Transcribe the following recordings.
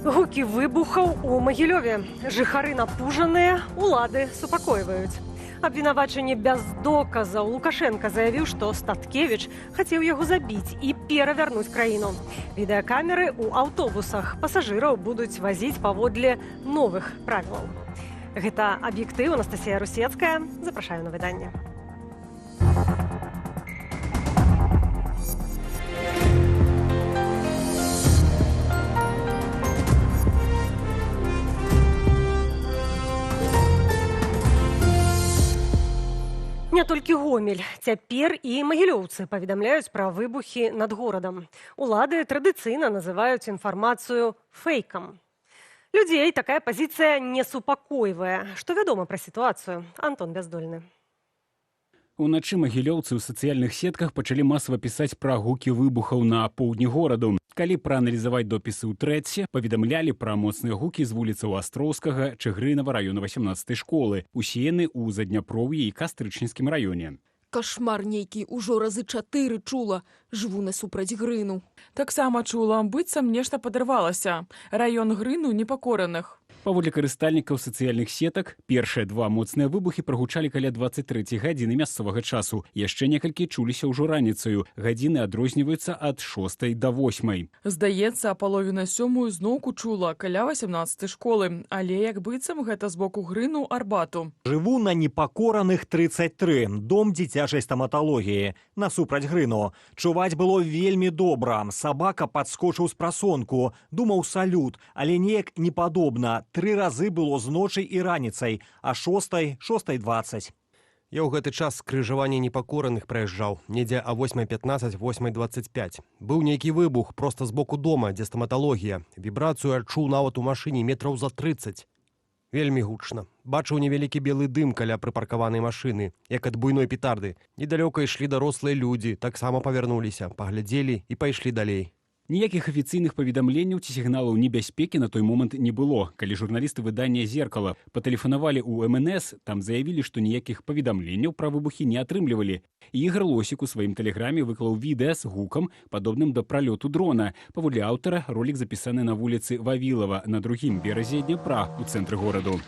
Гукі выбухаў у Магілёве. Жыхары напужаныя, улады супакойваюць. Абвінавачанне без доказаў. Лукашенко заявіў, што Статкевіч хацеў яго забіць і перавярнуць краіну. Відэакамеры ў аўтобусах. Пасажыраў будуць вазіць паводле новых правілаў. Гэта аб'ектыў. Анастасія Русецкая. Запрашаю на выданне. Не толькі Гомель, цяпер і магілёўцы паведамляюць пра выбухі над горадам. Улады традыцыйна называюць інфармацыю фэйкам. Людзей такая пазіцыя не супакойвае. Што вядома пра сітуацыю? Антон Бяздольны. Уначы магілёўцы ў сацыяльных сетках пачалі масава пісаць пра гукі выбухаў на поўдні гораду. Калі прааналізаваць допісы ў трэце, паведамлялі пра моцныя гукі з вуліцаў Астроўскага, Чыгрынава района 18-й школы, усеяны ў Задняпроўі і Кастрычніцкім раёне. Кашмар нейкі, ужо разы 4 чула. Жыву насупраць Грыну. Таксама чула, быццам нешта падарвалася. Раён Грыну непакораных. Паводле карыстальнікаў сацыяльных сетак, першыя два моцныя выбухі прагучалі каля 23 гадзіны мясцовага часу. Яшчэ некалькі чуліся ўжо раніцаю. Гадзіны адрозніваюцца ад 6 до 8. Здаецца, паловіна 7 зноўку чула, каля 18 школы. Але як быццам гэта з боку Грыну Арбату. Жыву на непакораных 33. Дом дзіцячай стаматалогіі. Насупраць Грыну. Чуваць было вельмі добра. Сабака падскочыў з прасонку. Думаў салют, але неяк не падобна. 3 разы было з ночай і раніцай, а 6:20. Я ў гэты час скрыжаванне непакораных праязджаў, недзе а 8:15, 8:25. Быў нейкі выбух проста з боку дома, дзе стаматалогія. Вібрацыю адчуў нават у машыне метраў за 30. Вельмі гучна. Бачыў невялікі белы дым каля прыпаркаванай машыны, як ад буйной петарды. Недалёка ішлі дарослыя людзі, таксама павярнуліся, паглядзелі і пайшлі далей. Ніякіх афіцыйных паведамленняў ці сігналаў небяспекі на той момант не было. Калі журналісты выдання «Зеркала» патэлефанавалі ў МНС, там заявілі, што ніякіх паведамленняў пра выбухі не атрымлівалі. Ігор Лосік у сваім тэлеграме выклаў відэа з гукам, падобным да пралёту дрона. Паводле аўтара, ролік запісаны на вуліцы Вавілава на другім беразе Дняпра ў цэнтры гораду.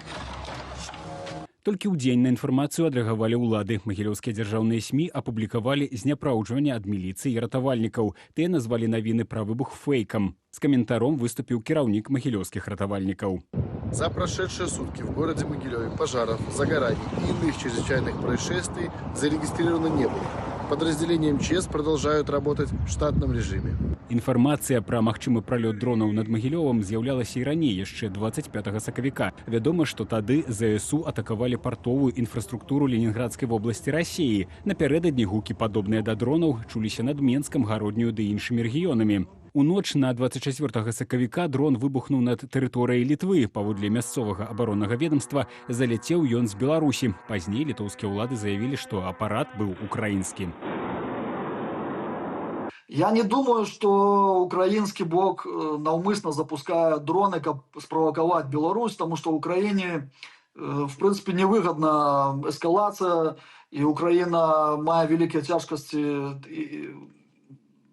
Толькі ў дзень на інфармацыю адрэагавалі ўлады. Магілёўскія дзяржаўныя СМІ апублікавалі зняпраўджванне ад міліцыі і ратавальнікаў. Тыя назвалі навіны пра выбух фэйкам. З каментаром выступіў кіраўнік магілёўскіх ратавальнікаў. За прошедшие сутки в городе Могилеве пожаров, загораний и иных чрезвычайных происшествий зарегистрировано не было. Подразделения МЧС продолжают работать в штатном режиме. Інфармацыя пра магчымы пралёт дронаў над Магілёвам з'яўлялася і раней, яшчэ 25 сакавіка. Вядома, што тады ЗСУ атакавалі партовую інфраструктуру Ленінградскай вобласці Расіі. Напярэдадні гукі, падобныя да дронаў, чуліся над Менскам, Гародню ды іншымі рэгіёнамі. У ноч на 24 сакавіка дрон выбухнуў над тэрыторыяй Літвы. Паводле мясцовага абароннага ведомства залецеў ён з Беларусі. Пазней літоўскія ўлады заявілі, што апарат быў украінскі. Я не думаю, что украинский бок навмысно запускает дроны, как спровоковать Беларусь, потому что Украине, в принципе, невыгодна эскалация, и Украина, мая великие тяжкости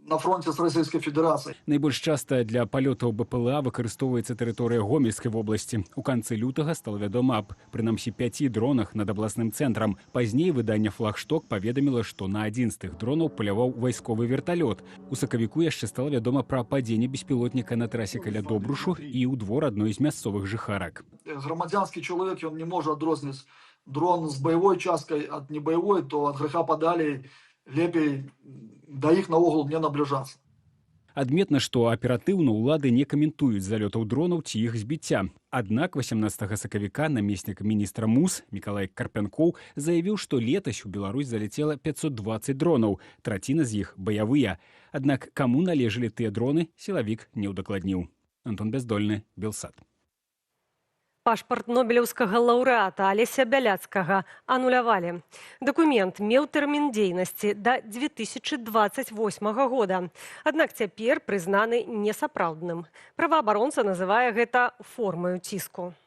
на фронте с Российской Федерацией. Найбольш часта для палётаў БПЛА выкарыстоўваецца тэрыторыя Гомельскай вобласці. У канцы лютага стала вядома аб, прынамсі, 5 дронах над абласным цэнтрам. Пазней выданне «Флагшток» паведаміла, што на адзін з тых дронаў паляваў вайсковы верталёт. У сакавіку яшчэ стала вядома пра падзенне беспілотніка на трасе каля Добрушу і ў двор адной з мясцовых жыхарак. Громадянский человек, он не может отрозниць дрон с боевой часткой от небоевой, то от греха подали, лепей да іх наогул не набліжацца. Адметна, што аператыўна ўлады не каментуюць залётаў дронаў ці іх збіцця. Аднак 18 сакавіка намеснік міністра МУС Мікалай Карпянкоў заявіў, што летась у Беларусь залецела 520 дронаў, траціна з іх баявыя. Аднак каму належалі тыя дроны, сілавік не ўдакладніў. Антон Бяздольны, Белсат. Пашпарт нобелеўскага лаўрэата Алеся Бяляцкага анулявалі. Дакумент меў тэрмін дзейнасці да 2028 года. Аднак цяпер прызнаны несапраўдным. Праваабаронца называе гэта формаю ціску.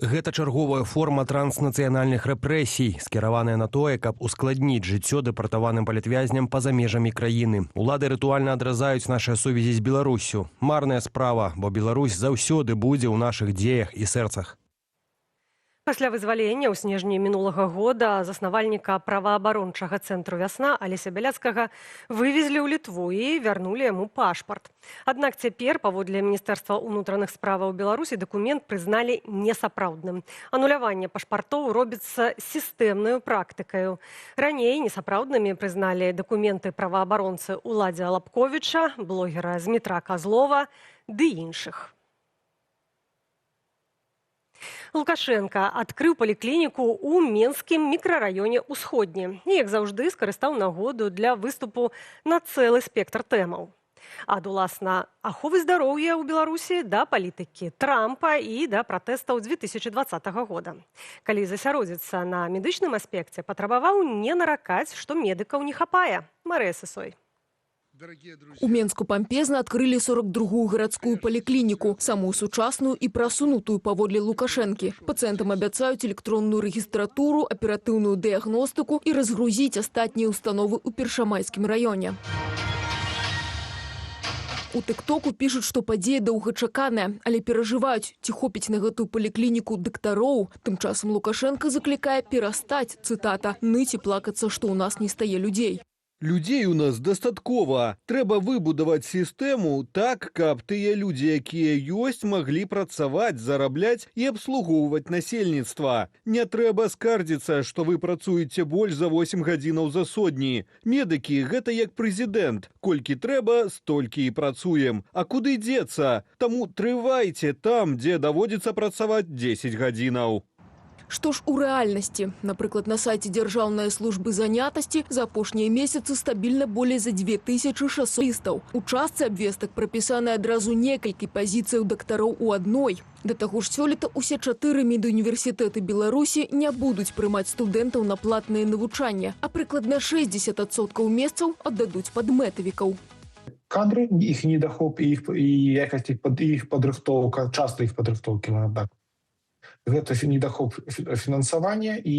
Гэта чарговая форма транснацыянальных рэпрэсій, скіраваная на тое, каб ускладніць жыццё дэпартаваным палітвязням па-за межамі краіны. Улады рытуальна адразаюць нашыя сувязі з Беларуссю. Марная справа, бо Беларусь заўсёды будзе ў нашых дзеях і сэрцах. Пасля вызвалення ў снежні мінулага года заснавальніка праваабарончага цэнтру «Вясна» Алеся Бяляцкага вывезлі ў Літву і вярнулі яму пашпарт. Аднак цяпер, паводле Міністэрства ўнутраных справаў Беларусі, дакумент прызналі несапраўдным. Ануляванне пашпартоў робіцца сістэмнаю практыкаю. Раней несапраўднымі прызналі дакументы праваабаронцы Уладзя Лапковіча, блогера Змітра Казлова ды іншых. Лукашенка адкрыў паліклініку ў Менскім мікрараёне «Усходні» і, як заўжды, скарыстаў нагоду для выступу на цэлы спектр тэмаў. Ад, уласна, аховы здароўя ў Беларусі да палітыкі Трампа і да пратэстаў 2020 года. Калі засяродзіцца на медычным аспекце, патрабаваў не наракаць, што медыкаў не хапае. Марыя Сысой. У Менску пампезна адкрылі 42-ю гарадскую паліклініку, самую сучасную і прасунутую паводле Лукашэнкі. Пацыентам абяцаюць электронную рэгістратуру, аператыўную дыягностыку і разгрузіць астатнія ўстановы ў Першамайскім раёне. У тык-току пішуць, што падзея доўгачаканая, але перажываюць, ці хопіць на гэтую паліклініку дактароў. Тым часам Лукашенка заклікае перастаць, цытата, «ныць і плакацца, што ў нас не стае людзей». Людзей у нас дастаткова. Трэба выбудаваць сістэму так, каб тыя людзі, якія ёсць, маглі працаваць, зарабляць і абслугоўваць насельніцтва. Не трэба скардзіцца, што вы працуеце больш за 8 гадзінаў за сотні. Медыкі – гэта як прэзідэнт. Колькі трэба, столькі і працуем. А куды дзецца? Таму трывайце там, дзе даводзіцца працаваць 10 гадзінаў. Што ж у рэальнасці? Напрыклад, на сайце Дзяржаўнай службы занятасці за апошнія месяцы стабільна болей за 2600 лістаў. У частцы абвестак прапісаны адразу некалькі пазіцыяў дактароў у адной. Да таго ж сёлета ўсе 4 медуніверсітэты Беларусі не будуць прымаць студэнтаў на платнае навучанне, а прыкладна 60% месцаў аддадуць падмэтавікаў. Кадры, іх недахоп і якасць іх падрыхтоўка, часта іх падрыхтоўкі, так. Гэта недахоп фінансавання і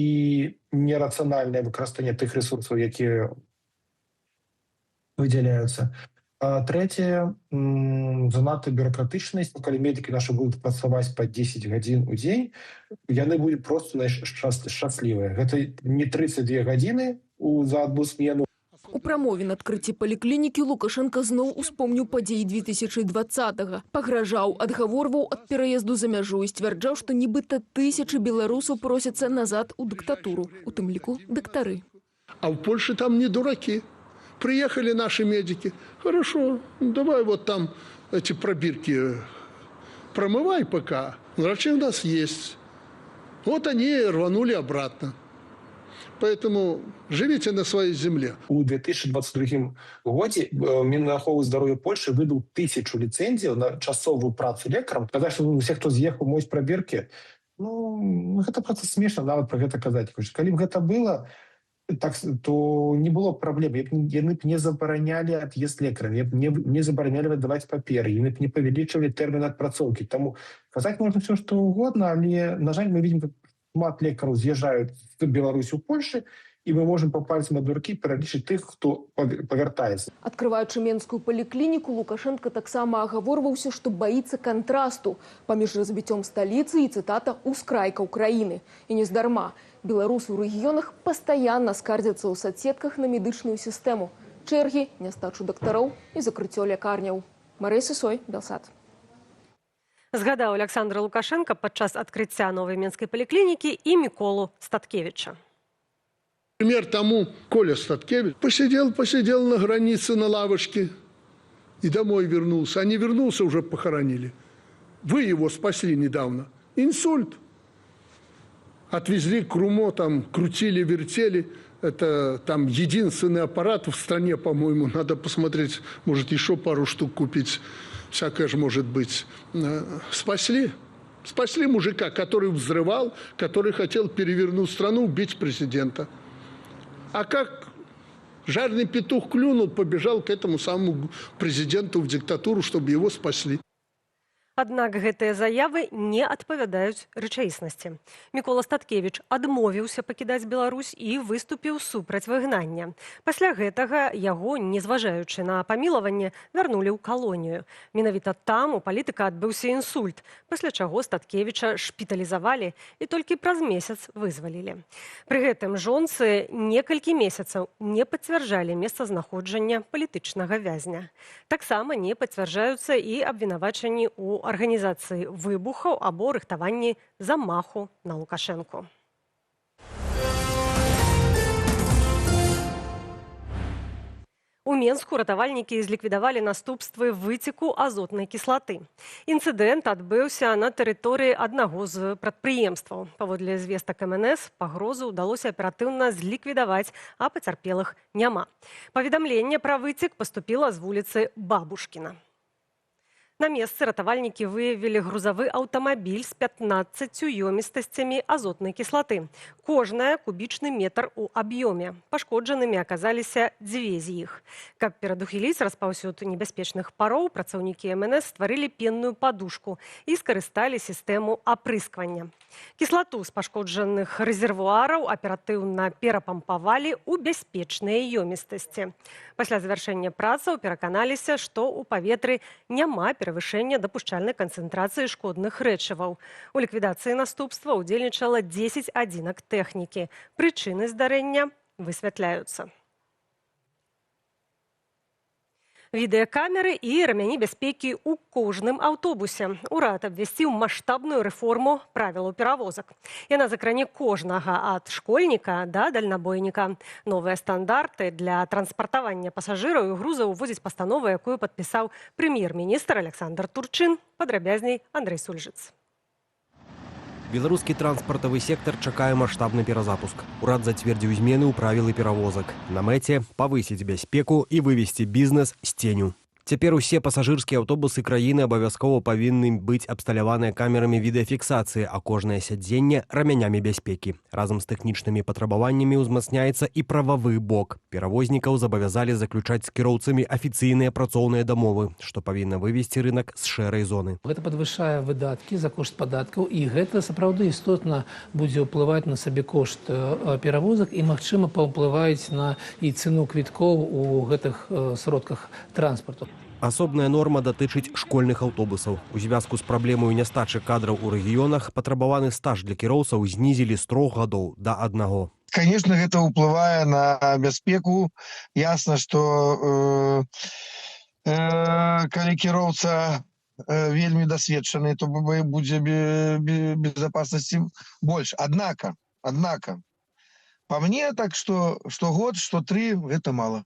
нерацыянальнае выкарыстанне тых рэсурсаў, якія выдзяляюцца. Трэцяе, занадта бюрократычнасць. Калі медыкі нашы будуць працаваць па 10 гадзін у дзень, яны будуць проста шчаслівыя. Гэта не 32 гадзіны за адну смену. У прамове на адкрыцці паліклінікі Лукашенка зноў успомніў падзеі 2020-го. Пагражаў, адгаворваў ад пераезду за мяжу і сцвярджаў, што нібыта тысячы беларусаў просяцца назад у дыктатуру, у тым ліку дактары. А в Польше там не дураки. Приехали наши медики. Хорошо, давай вот там эти пробирки промывай пока. Врачи у нас есть. Вот они рванули обратно. Поэтому живите на своей земле. У 2022 годзе Мінаховы здароўя Польши выдаў 1000 ліцэнзіяў на часовую працу лекарам. Казаць, што усе, хто з'ехаў, моюць прабіркі, гэта проста смешна нават пра гэта казаць. Калі б гэта было, так, то не было праблем. Яны б не забаранялі ад'езд лекарам, не забаранялі выдаваць паперы, яны б не павялічвалі тэрмін адпрацоўкі. Таму казаць можна все, што угодна, але, на жаль, мы видим, шмат лекараў з'язджаюць з Беларусі ў Польшы, і мы можам па пальцам ад рукі пералічыць тых, хто павяртаецца. Адкрываючы Менскую паліклініку, Лукашенка таксама агаворваўся, што баіцца кантрасту паміж развіццём сталіцы і, цытата, ускрайкаў краіны. І нездарма. Беларусы ў рэгіёнах пастаянна скардзяцца ў садсетках на медычную сістэму. Чэргі, нястачу дактароў і закрыццё лякарняў. Марыя Сысой, Белсат. Згадаў Александра Лукашенка падчас адкрыцця новай Менскай паліклінікі і Міколу Статкевіча. Пример тому Коля Статкевич посидел на границе на лавочке и домой вернулся. А не вернулся, уже похоронили. Вы его спасли недавно. Инсульт. Отвезли к РУМО, там крутили, вертели. Это там единственный аппарат в стране, по-моему. Надо посмотреть, может, еще пару штук купить. Всякое же может быть. Спасли. Спасли мужика, который взрывал, который хотел перевернуть страну, убить президента. А как жадный петух клюнул, побежал к этому самому президенту в диктатуру, чтобы его спасли. Аднак гэтыя заявы не адпавядаюць рэчаіснасці. Мікола Статкевіч адмовіўся пакідаць Беларусь і выступіў супраць выгнання. Пасля гэтага яго, незважаючы на памілаванне, вярнулі ў калонію. Менавіта там у палітыка адбыўся інсульт, пасля чаго Статкевіча шпіталізавалі і толькі праз месяц вызвалілі. Пры гэтым жонцы некалькі месяцаў не пацвярджалі месцазнаходжання палітычнага вязня. Таксама не пацвярджаюцца і абвінавачанні ў арганізацыі выбухаў або рыхтаванні замаху на Лукашэнку. У Менску ратавальнікі зліквідавалі наступствы выцеку азотнай кіслаты. Інцыдэнт адбыўся на тэрыторыі аднаго з прадпрыемстваў. Паводле звестак МНС, пагрозу ўдалося аператыўна зліквідаваць, а пацярпелых няма. Паведамленне пра выцек паступіла з вуліцы Бабушкіна. На месцы ратавальнікі выявілі грузавы аўтамабіль з 15 ёмістасцямі азотнай кіслаты. Кожная кубічны метр у аб'ёме. Пашкоджанымі аказаліся 2 з іх. Каб перадухіліць распаўсюд небяспечных пароў, працаўнікі МНС стварылі пенную падушку і скарысталі сістэму апрысквання. Кіслату з пашкоджаных рэзервуараў аператыўна перапампавалі ў бяспечныя ёмістасці. Пасля завяршэння працаў пераканаліся, што ў паветры няма перавышэння дапушчальнай канцэнтрацыі шкодных рэчываў. У ліквідацыі наступства ўдзельнічала 10 адзінак тэхнікі. Прычыны здарэння высвятляюцца. Відэакамеры і рамяні бяспекі ў кожным аўтобусе. Урад абвясціў маштабную рэформу правілаў перавозак. Яна закране кожнага ад школьніка да дальнабойніка. Новыя стандарты для транспартавання пасажыраў і грузаў уводзіць пастанову, якую падпісаў прэм'ер-міністр Александр Турчын. Падрабязней Андрэй Сульжыц. Беларускі транспартавы сектар чакае маштабны перазапуск. Урад зацвердзіў змены ў правілы перавозак. На мэце павысіць бяспеку і вывесці бізнес з ценю. Цяпер усе пасажырскія аўтобусы краіны абавязкова павінны быць абсталяваныя камерамі відэафіксацыі, а кожнае сядзенне рамянямі бяспекі. Разам з тэхнічнымі патрабаваннямі ўзмацняецца і прававы бок. Перавознікаў забавязалі заключаць з кіроўцамі афіцыйныя працоўныя дамовы, што павінна вывесці рынок з шэрай зоны. Гэта падвышае выдаткі за кошт падаткаў, і гэта сапраўды істотна будзе ўплываць на сабекошт перавозак і, магчыма, паўплываюць на і цэну квіткоў у гэтых сродках транспарту. Асобная норма датычыць школьных аўтобусаў. У звязку з праблемаю нястачы кадраў у рэгіёнах патрабаваны стаж для кіроўцаў знізілі з 3 гадоў да 1. Конечно, гэта ўплывае на бяспеку. Ясна, што калі кіроўца вельмі дасведчаны, то будзе безопасности больш. Однако, по мне, так что год, что 3, гэта мало.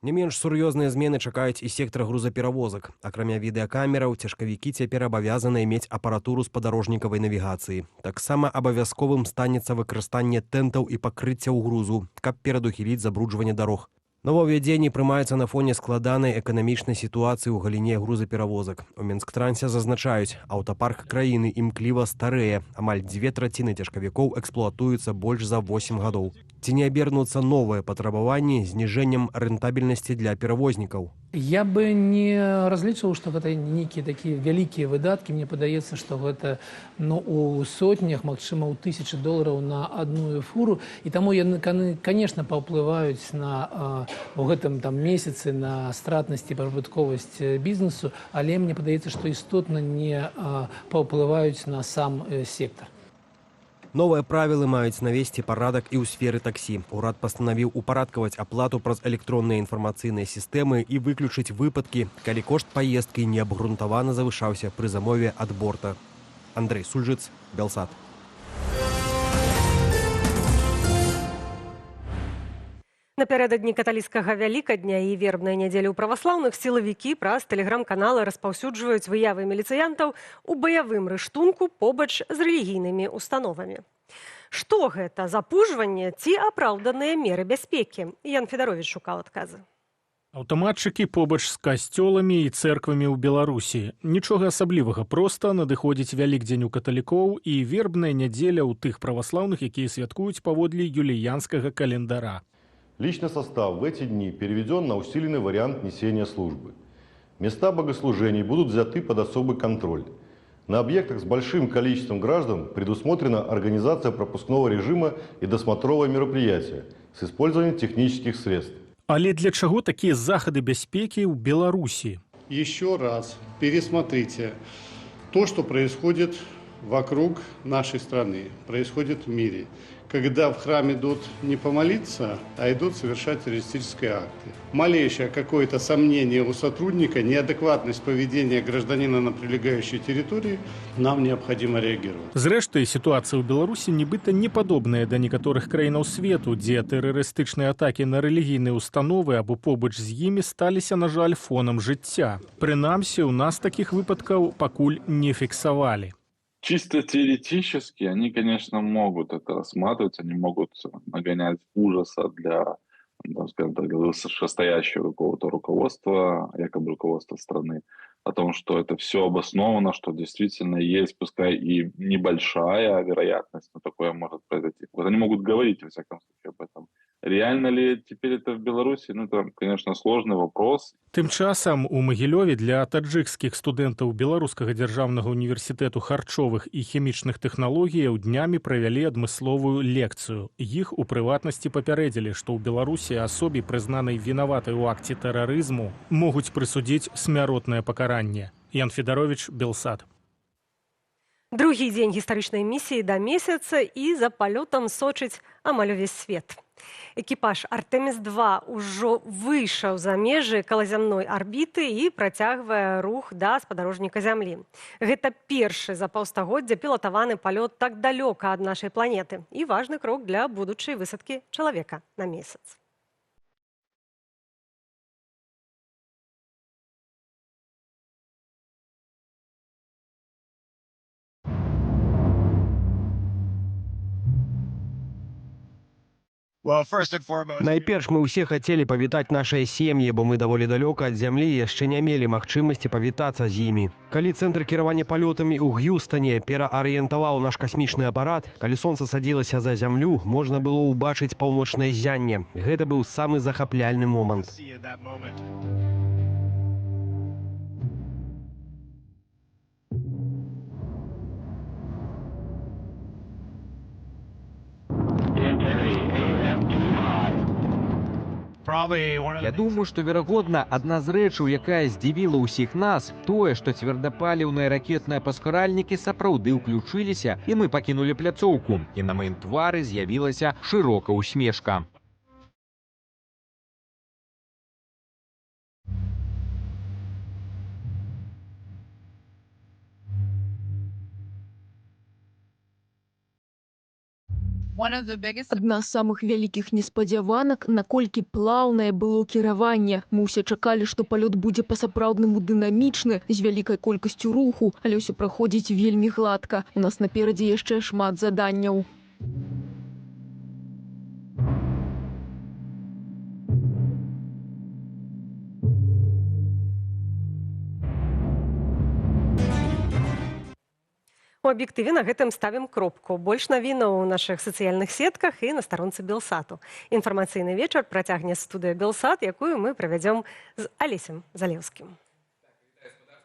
Не менш сур'ёзныя змены чакаюць і сектар грузаперавозак. Акрамя відэакамераў, цяжкавікі цяпер абавязаныя мець апаратуру спадарожнікавай навігацыі. Таксама абавязковым станецца выкарыстанне тэнтаў і пакрыццяў грузу, каб перадухіліць забруджванне дарог. Новаўвядзенні прымаюцца на фоне складанай эканамічнай сітуацыі ў галіне грузаперавозак. У Мінсктрансе зазначаюць, аўтапарк краіны імкліва старэе. Амаль 2/3 цяжкавікоў эксплуатуюцца больш за 8 гадоў. Ці не абернуцца новыя патрабаванні зніжэннем рэнтабельнасці для перавознікаў? Я бы не разлічваў, што гэта нейкія такія вялікія выдаткі. Мне падаецца, што гэта у сотнях, магчыма, ў $1000 на адную фуру. І таму яны, канешне, паўплываюць у гэтым месяцы на стратнасць і прыбытковасць бізнесу, але мне падаецца, што істотна не паўплываюць на сам сектар. Новыя правілы маюць навесці парадак і ў сферы таксі. Урад пастанавіў упарадкаваць аплату праз электронныя інфармацыйныя сістэмы і выключыць выпадкі, калі кошт паездкі неабгрунтавана завышаўся пры замове ад борта. Андрэй Сульжыц, Белсат. Напярэдадні каталіцкага вялікадня і вербнай нядзелі ў праваслаўных сілавікі праз тэлеграм-каналы распаўсюджваюць выявы міліцыянтаў у баявым рыштунку побач з рэлігійнымі установамі. Што гэта, запужванне ці апраўданыя меры бяспекі? Ян Федаровіч шукаў адказы. Аўтаматчыкі побач з касцёламі і цэрквамі ў Беларусі. Нічога асаблівага, проста надыходзіць вялікдзень у каталікоў і вербная нядзеля ў тых праваслаўных, якія святкуюць паводле юліянскага календара. Личный состав в эти дни переведен на усиленный вариант несения службы. Места богослужений будут взяты под особый контроль. На объектах с большим количеством граждан предусмотрена организация пропускного режима и досмотровое мероприятие с использованием технических средств. Але для чаго такія захады бяспекі ў Беларусі? Еще раз пересмотрите то, что происходит вокруг нашей страны, происходит в мире. Когда в храм идут не помолиться, а идут совершать террористические акты. Малейшее какое-то сомнение у сотрудника, неадекватность поведения гражданина на прилегающей территории, нам необходимо реагировать. Зрэшты, сітуацыя ў Беларусі нібыта не падобная да некаторых краінаў свету, дзе тэрарыстычныя атакі на рэлігійныя установы або побач з імі сталіся, на жаль, фонам жыцця. Прынамсі, у нас такіх выпадкаў пакуль не фіксавалі. Чисто теоретически они, конечно, могут это рассматривать, они могут нагонять ужаса для, скажем так, вышестоящего какого-то руководства, якобы руководства страны, о том, что это все обосновано, что действительно есть, пускай и небольшая вероятность, но такое может произойти. Вот они могут говорить, во всяком случае, об этом. Реально ли теперь это в Беларуси? Ну, это, конечно, сложный вопрос. Тым часам у Магілёве для таджыкскіх студэнтаў Беларускага дзяржаўнага універсітэту харчовых і хімічных тэхналогіяў днямі правялі адмысловую лекцыю. Іх у прыватнасці папярэдзілі, што ў Беларусі асобе, прызнанай вінаватай у акце тэрарызму, могуць прысудзіць смяротнае пакаранне. Ян Федарович, Белсат. Другі дзень гістарычнай місіі да месяца і за палётам сочыць амаль увесь свет. Экіпаж Артэміс-2 ўжо выйшаў за межы калазямной арбіты і працягвае рух да спадарожніка Зямлі. Гэта першы за паўстагоддзя пілатаваны палёт так далёка ад нашай планеты і важны крок для будучай высадкі чалавека на месяц. Найперш мы ўсе хацелі павітаць нашыя сем'і, бо мы даволі далёка ад зямлі і яшчэ не мелі магчымасці павітацца з імі. Калі цэнтр кіравання палётамі ў Г'юстане пераарыентаваў наш касмічны апарат, калі сонца садзілася за зямлю, можна было ўбачыць паўночнае ззянне. Гэта быў самы захапляльны момант. Я думаю, што, верагодна, адна з рэчаў, якая здзівіла ўсіх нас, тое, што цвердапаліўныя ракетныя паскаральнікі сапраўды ўключыліся, і мы пакінулі пляцоўку, і на маім твары з'явілася шырокая усмешка. Адна з самых вялікіх неспадзяванак, наколькі плаўнае было кіраванне. Мы ўсе чакалі, што палёт будзе па-сапраўднаму дынамічны, з вялікай колькасцю руху, але ўсё праходзіць вельмі гладка. У нас наперадзе яшчэ шмат заданняў. У аб'ектыве на гэтым ставім кропку. Больш навінаў у нашых сацыяльных сетках і на старонцы Белсату. Інфармацыйны вечар працягне студыя Белсат, якую мы правядзём з Алесем Залеўскім.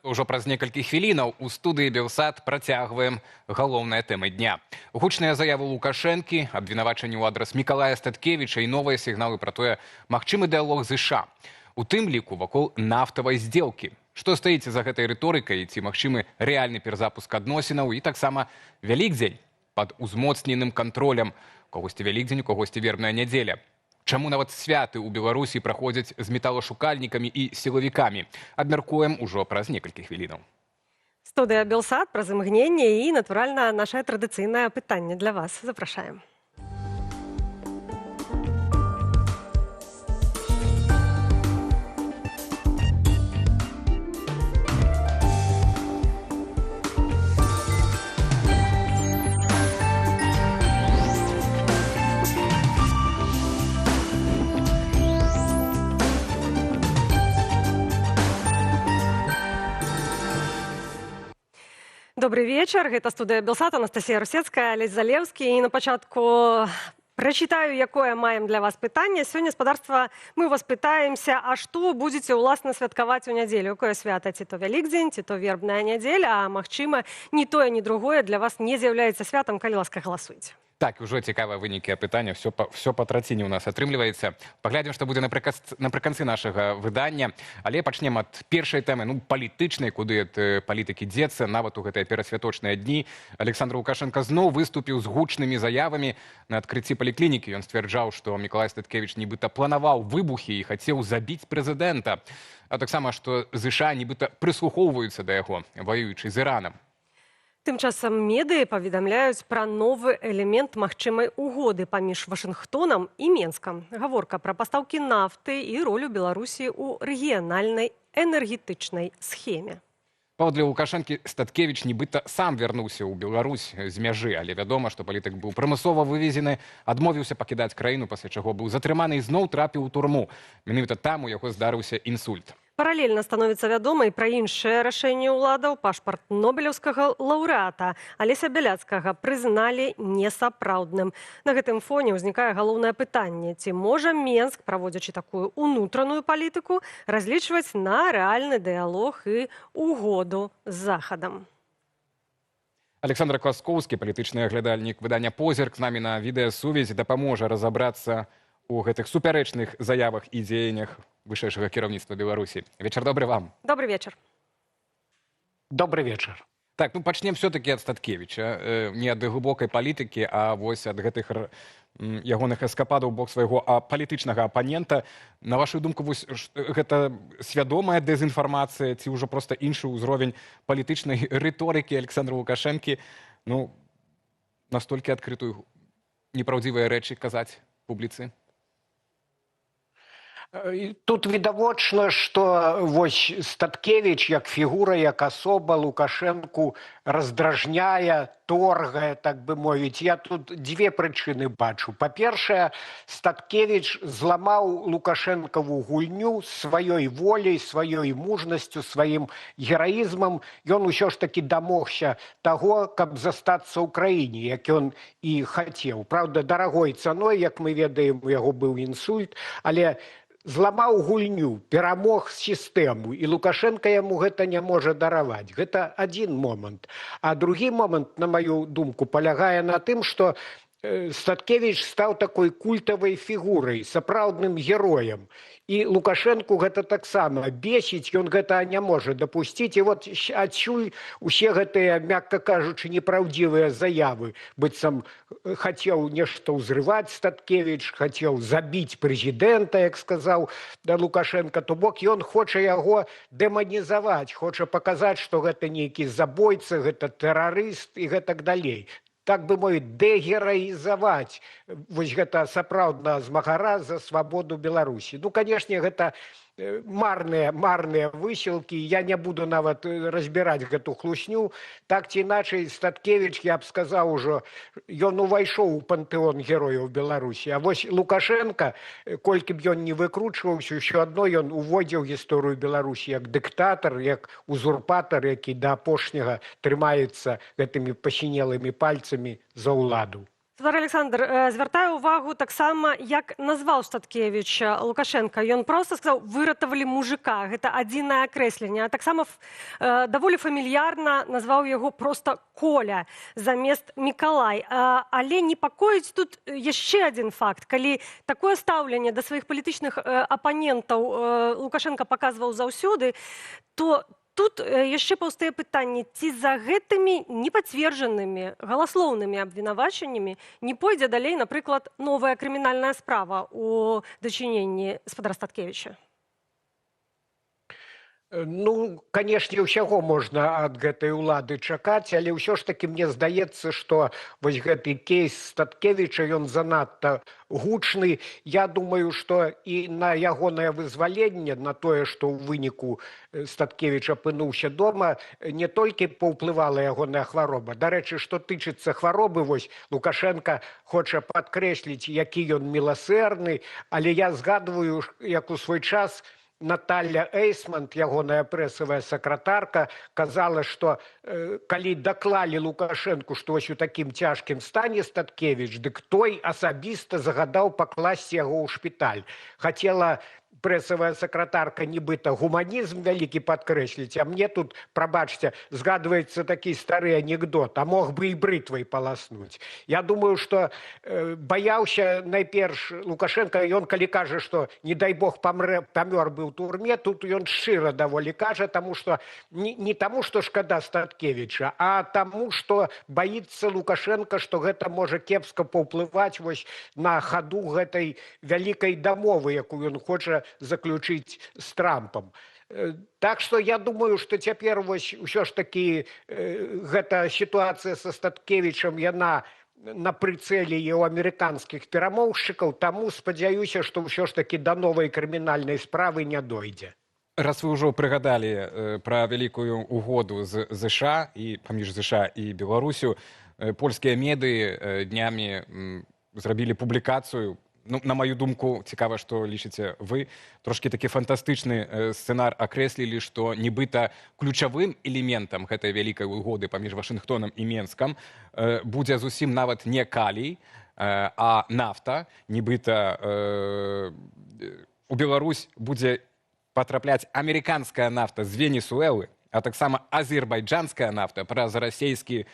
Ужо праз некалькі хвілінаў у студыі Белсат працягваем галоўныя тэмы дня. Гучныя заявы Лукашэнкі, абвінавачанні ў адрас Мікалая Статкевіча і новыя сігналы пра тое, магчымы дыялог з США. У тым ліку вакол нафтавай здзелкі. Што стаіць за гэтай рыторыкай, ці магчымы рэальны перазапуск адносінаў, і таксама Вялікдзень пад узмоцненым кантролем. Когосьці Вялікдзень, у когосьці вербная нядзеля. Чаму нават святы ў Беларусі праходзяць з металашукальнікамі і сілавікамі? Абмяркуем ужо праз некалькі хвілінаў. Студыя Белсат праз імгненне і, натуральна, нашае традыцыйнае пытанне для вас. Запрашаем. Добрый вечар, гэта студыя Белсат, Анастасія Русецкая, Алесь Залеўскі. І на пачатку Прачытаю, якое маем для вас пытанне. Сёння, спадарства, мы вас пытаемся, а што будзеце ўласна святкаваць у нядзелю? Якое свята? Ці то Вялікдзень, ці то вербная нядзеля, а магчыма, ні тое, ні другое для вас не з'яўляецца святам, калі ласка, галасуйце. Так, ужо цікавыя вынікі апытання, все па траціне ў нас атрымліваецца. Паглядзім, што будзе напрыканцы нашага выдання. Але пачнем ад першай тэмы, палітычнай, куды ад палітыкі дзецца. Нават у гэтыя перасвяточныя дні Александр Лукашенко зноў выступіў з гучнымі заявамі на адкрыцці паліклінікі. Ён сцвярджаў, што Мікалай Статкевіч нібыта планаваў выбухі і хацеў забіць прэзідэнта. А таксама, што ЗША нібыта прыслухоўваюцца да яго, ваюючы з Іранам. Тым часам медыі паведамляюць пра новы элемент магчымай угоды паміж Вашынгтонам і Менскам. Гаворка пра пастаўкі нафты і ролю Беларусі ў рэгіянальнай энергетычнай схеме. Паводле Лукашэнкі, Статкевіч нібыта сам вярнуўся ў Беларусь з мяжы, але вядома, што палітык быў прымусова вывезены, адмовіўся пакідаць краіну, пасля чаго быў затрыманы і зноў трапіў у турму. Менавіта там у яго здарыўся інсульт. Паралельна становіцца вядома і пра іншае рашэнне ўладаў. Пашпарт нобелеўскага лаўрэата Алеся Бяляцкага прызналі несапраўдным. На гэтым фоне ўзнікае галоўнае пытанне: ці можа Менск, праводзячы такую ўнутраную палітыку, разлічваць на рэальны дыялог і угоду з Захадам? Александр Кваскоўскі, палітычны аглядальнік выдання «Позірк», з намі на відэасувязі, дапаможа разабрацца у гэтых супярэчных заявах і дзеяннях вышэйшага кіраўніцтва Беларусі. Вечар добры вам. Добрый вечар. Добрый вечар. Так, пачнем все-таки ад Статкевіча. Не ад глыбокай палітыкі, а вось ад гэтых ягоных эскападаў у бок свайго палітычнага апанента. На вашу думку, вось, гэта свядомая дэзінфармацыя ці ўжо проста іншы ўзровень палітычнай рыторыкі Александра Лукашэнкі, настолькі адкрытую непраўдзівыя рэчы казаць публіцы? Тут відавочна, што вось Статкевіч як фігура, як асоба Лукашэнку раздражняе, торгае, так бы мовіць. Я тут дзве прычыны бачу. Па-першае, Статкевіч зламаў Лукашэнкаву гульню сваёй воляй, сваёй мужнасцю, сваім гераізмам. Ён усё ж такі дамогся таго, каб застацца ў краіне, як ён і хацеў. Праўда, дарагой цаной, як мы ведаем, у яго быў інсульт, але зламаў гульню, перамог сістэму, і Лукашенко яму гэта не можа дараваць. Гэта адзін момант. А другі момант, на маю думку, палягае на тым, што Статкевіч стаў такой культавай фігурай, сапраўдным героем. І Лукашэнку гэта таксама бесіць, ён гэта не можа дапусціць. І вот адсюль усе гэтыя, мякка кажучы, непраўдзівыя заявы. Быццам хацеў нешта ўзрываць Статкевіч, хацеў забіць прэзідэнта, як сказаў Лукашенко. То бок ён хоча яго дэманізаваць, хоча паказаць, што гэта нейкі забойца, гэта тэрарыст і гэтак далей. Так бы мовіць, дэгераізаваць вось гэта сапраўднага змагара за свабоду Беларусі. Канешне, гэта марныя высілкі. Я не буду нават разбіраць гэту хлусню. Так ці іначай, Статкевіч, я б сказаў ужо, ён увайшоў у пантэон герояў Беларусі. А вось Лукашенко, колькі б ён не выкручваўся, ўсё адно ён уводзіў гісторыю Беларусі як дыктатар, як узурпатар, які да апошняга трымаецца гэтымі пасінелымі пальцамі за ўладу. Спадар Александр, звяртаю ўвагу таксама, як назваў Статкевіч Лукашенка. Ён проста сказаў: выратавалі мужика. Гэта адзінае акрэсленне. А таксама даволі фамільярна назваў яго проста Коля замест Мікалай. Але непакоіць тут яшчэ адзін факт. Калі такое стаўленне да сваіх палітычных апанентаў Лукашенка паказваў заўсёды, то тут яшчэ паўстае пытанне, ці за гэтымі непацверджанымі галаслоўнымі абвінавачаннямі не пойдзе далей, напрыклад, новая крымінальная справа ў дачыненні спадара Статкевіча? Канешне, ўсяго можна ад гэтай улады чакаць, але ўсё ж такі мне здаецца, што вось гэты кейс Статкевіча, ён занадта гучны. Я думаю, што і на ягонае вызваленне, на тое, што ў выніку Статкевіч апынуўся дома, не толькі паўплывала ягоная хвароба. Дарэчы, што тычыцца хваробы, вось Лукашенко хоча падкрэсліць, які ён міласэрны, але я згадваю, як у свой час Наталья Эйсмонт, ягоная прэсавая сакратарка, казала, што калі даклалі Лукашэнку, што вось у такім цяжкім стане Статкевіч, дык той асабіста загадаў пакласці яго ў шпіталь. Хацела прэсавая сакратарка нібыта гуманізм вялікі падкрэсліць, а мне тут, прабачце, згадваецца такі стары анекдот, а мог бы і брытвай паласнуць. Я думаю, што баяўся найперш Лукашенко, ён калі кажа, што не дай бог памёр бы ў турме, тут ён шчыра даволі кажа, таму што не таму, што шкада Статкевіча, а таму, што баіцца Лукашенко, што гэта можа кепска паўплываць вось на хаду гэтай вялікай дамовы, якую ён хоча заключыць з Трампам. Так што я думаю, што цяпер вось усё ж такі гэта сітуацыя са Статкевічам, яна на прыцэле і ў амерыканскіх перамоўшчыкаў, таму спадзяюся, што ўсё ж такі да новай крымінальнай справы не дойдзе. Раз вы ўжо прыгадалі пра вялікую угоду з ЗША і паміж ЗША і Беларусю, польскія медыі днямі зрабілі публікацыю. Ну, на маю думку, цікава, што лічыце вы, трошкі такі фантастычны сцэнар акрэслілі, што нібыта ключавым элементам гэтай вялікай угоды паміж Вашынгтонам і Менскам будзе зусім нават не калій, а нафта. Нібыта у Беларусь будзе патрапляць амерыканская нафта з Венесуэлы, а таксама азербайджанская нафта праз расійскі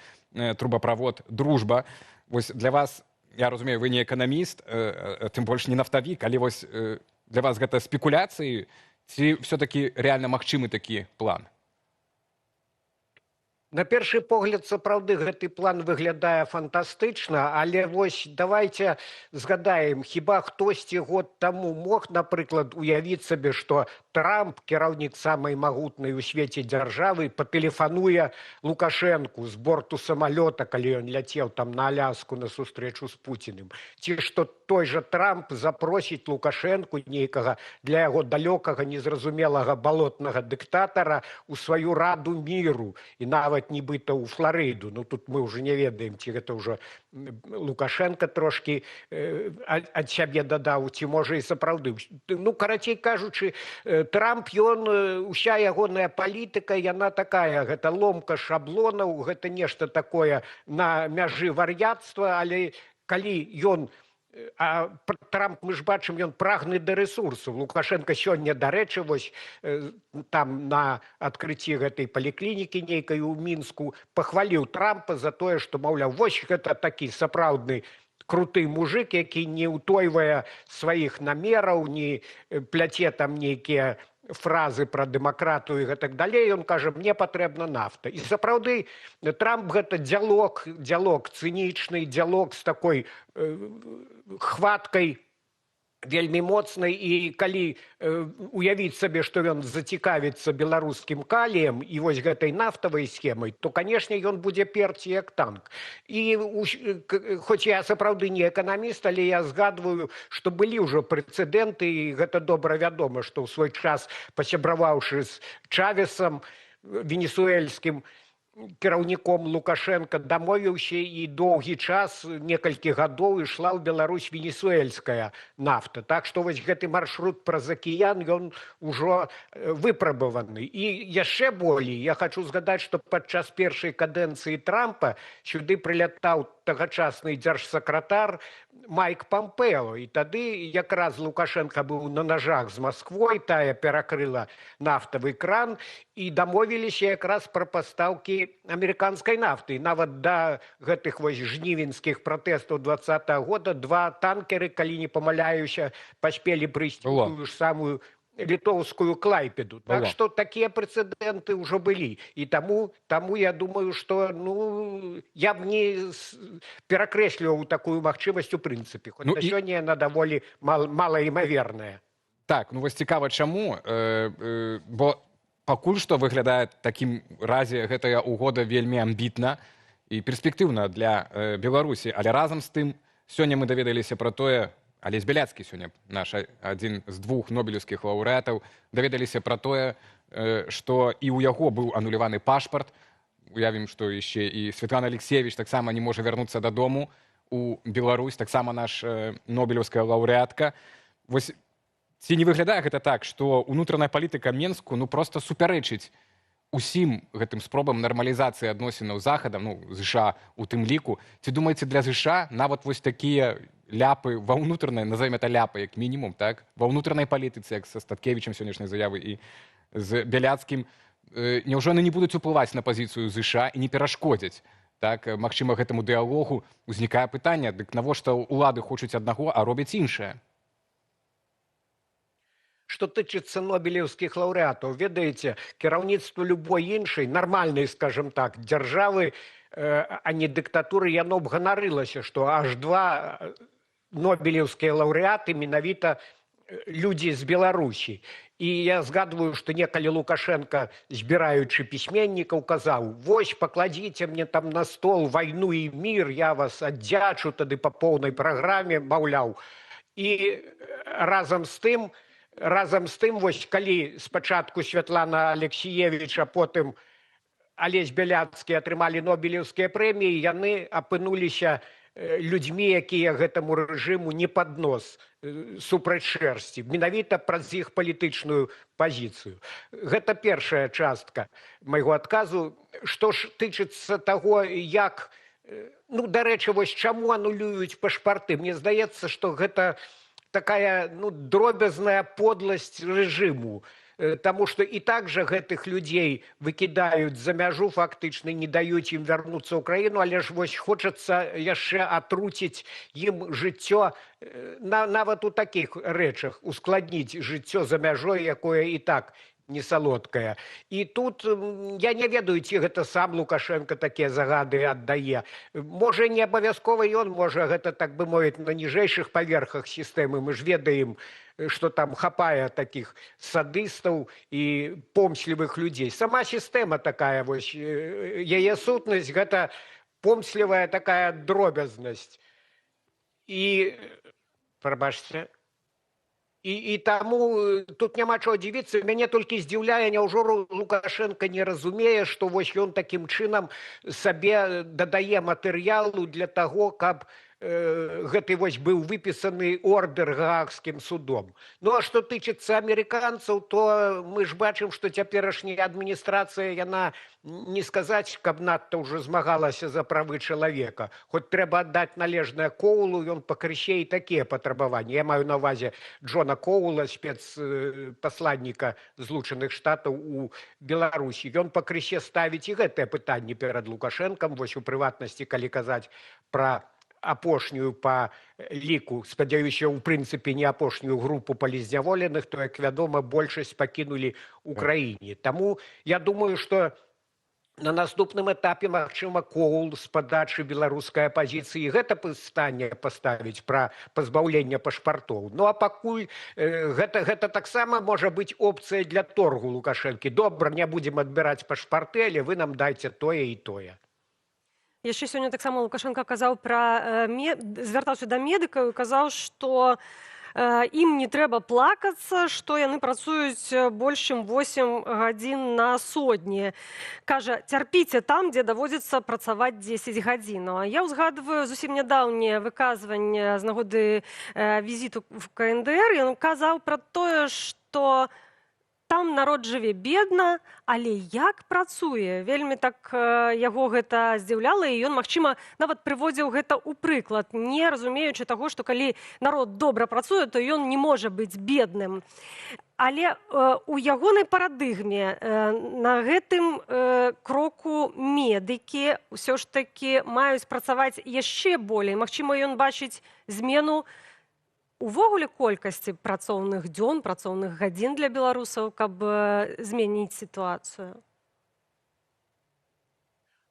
трубаправод «Дружба». Вось для вас, я разумею, вы не эканаміст, тым больш не нафтавік, але вось для вас гэта спекуляцыі, ці ўсё-такі рэальна магчымы такі план? На першы погляд, сапраўды, гэты план выглядае фантастычна, але вось давайте згадаем, хіба хтосьці год таму мог, напрыклад, уявіць сабе, што Трамп, кіраўнік самай магутнай у свеце дзяржавы, патэлефануе Лукашэнку з борту самалёта, калі ён ляцеў там на Аляску на сустрэчу з Пуціным. Ці што той жа Трамп запросіць Лукашэнку, нейкага для яго далёкага, незразумелага балотнага дыктатара, у сваю раду міру, і нават нібыта ў Фларыду. Ну, тут мы ўжо не ведаем, ці гэта ўжо Лукашенко трошкі ад сябе дадаў, ці можа і сапраўды. Ну, карацей кажучы, Трамп, уся ягоная палітыка, яна такая, гэта ломка шаблонаў, гэта нешта такое на мяжы вар'яцтва, але калі ён А Трамп, мы ж бачым, ён прагны да рэсурсу. Лукашенко сёння, дарэчы, вось там на адкрыцці гэтай паліклінікі нейкай у Мінску пахваліў Трампа за тое, што, маўляў, вось гэта такі сапраўдны круты мужик, які не ўтойвае сваіх намераў, не пляце там нейкія фразы пра дэмакратыю і гэтак далей. Ён кажа, мне патрэбна нафта. І сапраўды Трамп гэта дзялок цынічны, дзялок з такой хваткай вельмі моцнай, і калі уявіць сабе, што ён зацікавіцца беларускім каліем і вось гэтай нафтавай схемай, то, канешне, ён будзе перці як танк. І хоць я сапраўды не эканаміст, але я згадваю, што былі ўжо прэцэдэнты, і гэта добра вядома, што ў свой час, пасябраваўшы з Чавесам венесуэльскім, кіраўніком Лукашенко, дамовіўся, і доўгі час, некалькі гадоў, ішла ў Беларусь венесуэльская нафта. Так што вось гэты маршрут праз акіян, ён ужо выпрабаваны. І яшчэ болей, я хочу згадаць, што падчас першай кадэнцыі Трампа сюды прылятаў тагачасны дзяржсакратар Майк Помпео. І тады якраз Лукашенко быў на ножах з Масквой, тая перакрыла нафтавы кран, і дамовіліся якраз пра пастаўкі амерыканскай нафты. І нават да гэтых вось жнівеньскіх пратэстаў 2020 года 2 танкеры, калі не памыляюся, паспелі прыйсці ў тую ж самую літоўскую Клайпеду. Так што такія прэцэдэнты ўжо былі. І таму я думаю, што я б не перакрэсліваў такую магчымасць у прынцыпе. Хоць на сёння яна даволі малаімаверная. Так, ну вось цікава чаму, бо пакуль што выглядае такім разе гэтая угода вельмі амбітна і перспектыўна для Беларусі. Але разам з тым, сёння мы даведаліся пра тое, Алесь Бяляцкі сёння, наш адзін з 2 нобелеўскіх лаўрэатаў, даведаліся пра тое, што і ў яго быў ануляваны пашпарт. Уявім, што яшчэ і Светлана Алексеевич таксама не можа вярнуцца дадому у Беларусь, таксама наш нобелеўская лаўрэатка. Вось ці не выглядае гэта так, што ўнутраная палітыка Менску ну проста супярэчыць усім гэтым спробам нармалізацыі адносінаў з захадам, ну ЗША у тым ліку. Ці думаеце, для ЗША нават вось такія ляпы ва ўнутранай, назовем это ляпы як мінімум, так, ва ўнутранай палітыцы, як са Статкевічам сённяшняй заявы і з Бяляцкім, няўжо яны не будуць уплываць на пазіцыю ЗША і не перашкодзяць? Так, магчыма, гэтаму дыялогу ўзнікае пытанне, дык навошта ўлады хочуць аднаго, а робяць іншае? Что тычыцца нобелевскіх лаўрэатаў, ведаеце, кіраўніцтва любой іншай, нармальнай, скажем так, дзяржавы, а не дыктатуры, яно б ганарылася, што аж два нобелевскія лаўрэаты менавіта людзі з Беларусі. І я згадваю, што некалі Лукашенко, збіраючы пісьменнікаў, казаў: «Вось, пакладзіце мне там на стол вайну і мір, я вас аддзячу тады па поўнай праграме», маўляў. І разам з тым, вось калі спачатку Святлана Алексіевіч, а потым Алесь Бяляцкі атрымалі нобелеўскія прэміі, яны апынуліся людзьмі, якія гэтаму рэжыму не пад нос, супраць шэрсці, менавіта праз іх палітычную пазіцыю. Гэта першая частка майго адказу. Што ж тычыцца таго, як, ну, дарэчы, вось чаму анулююць пашпарты? Мне здаецца, што гэта такая, ну, дробязная подласць рэжыму. Таму што і так жа гэтых людзей выкідаюць за мяжу фактычна, не даюць ім вярнуцца ў краіну, але ж вось хочацца яшчэ атруціць ім жыццё, нават у такіх рэчах, ускладніць жыццё за мяжой, якое і так не салодкае. І тут я не ведаю, ці гэта сам Лукашенко такія загады аддае. Можа, не абавязкова ён, можа, гэта, так бы мовіць, на ніжэйшых паверхах сістэмы. Мы ж ведаем, што там хапае такіх садыстаў і помслівых людзей. Сама сістэма такая, вось, яе сутнасць, гэта помслівая такая дробязнасць. І, прабачце, і таму тут няма чого дзівіцца. Мяне толькі здзіўляе, няўжо Лукашенко не разумее, што вось ён такім чынам сабе дадае матэрыялу для таго, каб гэты вось быў выпісаны ордэр Гаагскім судом. Ну, а што тычыцца амерыканцаў, то мы ж бачым, што цяперашняя адміністрацыя, яна, не сказаць, каб надта ўжо змагалася за правы чалавека. Хоць трэба аддаць належнае Коулу, ён пакрысе і такія патрабаванні. Я маю на ўвазе Джона Коула, спецпасланніка Злучаных Штатаў у Беларусі. Ён пакрысе ставіць і гэтае пытанне перад Лукашэнкам, вось у прыватнасці, калі казаць пра апошнюю па ліку, спадзяюся, у прынцыпе, не апошнюю групу палізняволеных, то, як вядома, большасць пакінулі ў краіне. Таму я думаю, што на наступным этапе, магчыма, Коул з падачы беларускай апазіцыі гэта пытанне паставіць пра пазбаўленне пашпартоў. Ну, а пакуль гэта таксама можа быць опцыя для торгу Лукашэнкі. Добра, не будзем адбіраць пашпарты, але вы нам дайце тое і тое. Яшчэ сёння таксама Лукашенко казаў звяртаўся да медыкаў і казаў, што ім не трэба плакацца, што яны працуюць больш чым 8 гадзін на сотні. Кажа, цярпіце там, дзе даводзіцца працаваць 10 гадзін. Я ўзгадваю зусім нядаўнее выказванне з нагоды візіту в КНДР. Ён казаў пра тое, што там народ жыве бедна, але як працуе? Вельмі так яго гэта здзіўляла, і ён, магчыма, нават прыводзіў гэта ў прыклад, не разумеючы таго, што калі народ добра працуе, то ён не можа быць бедным. Але у ягонай парадыгме на гэтым кроку медыкі ўсё ж такі маюць працаваць яшчэ болей. Магчыма, ён бачыць змену увогуле колькасці працоўных дзён, працоўных гадзін для беларусаў, каб змяніць сітуацыю?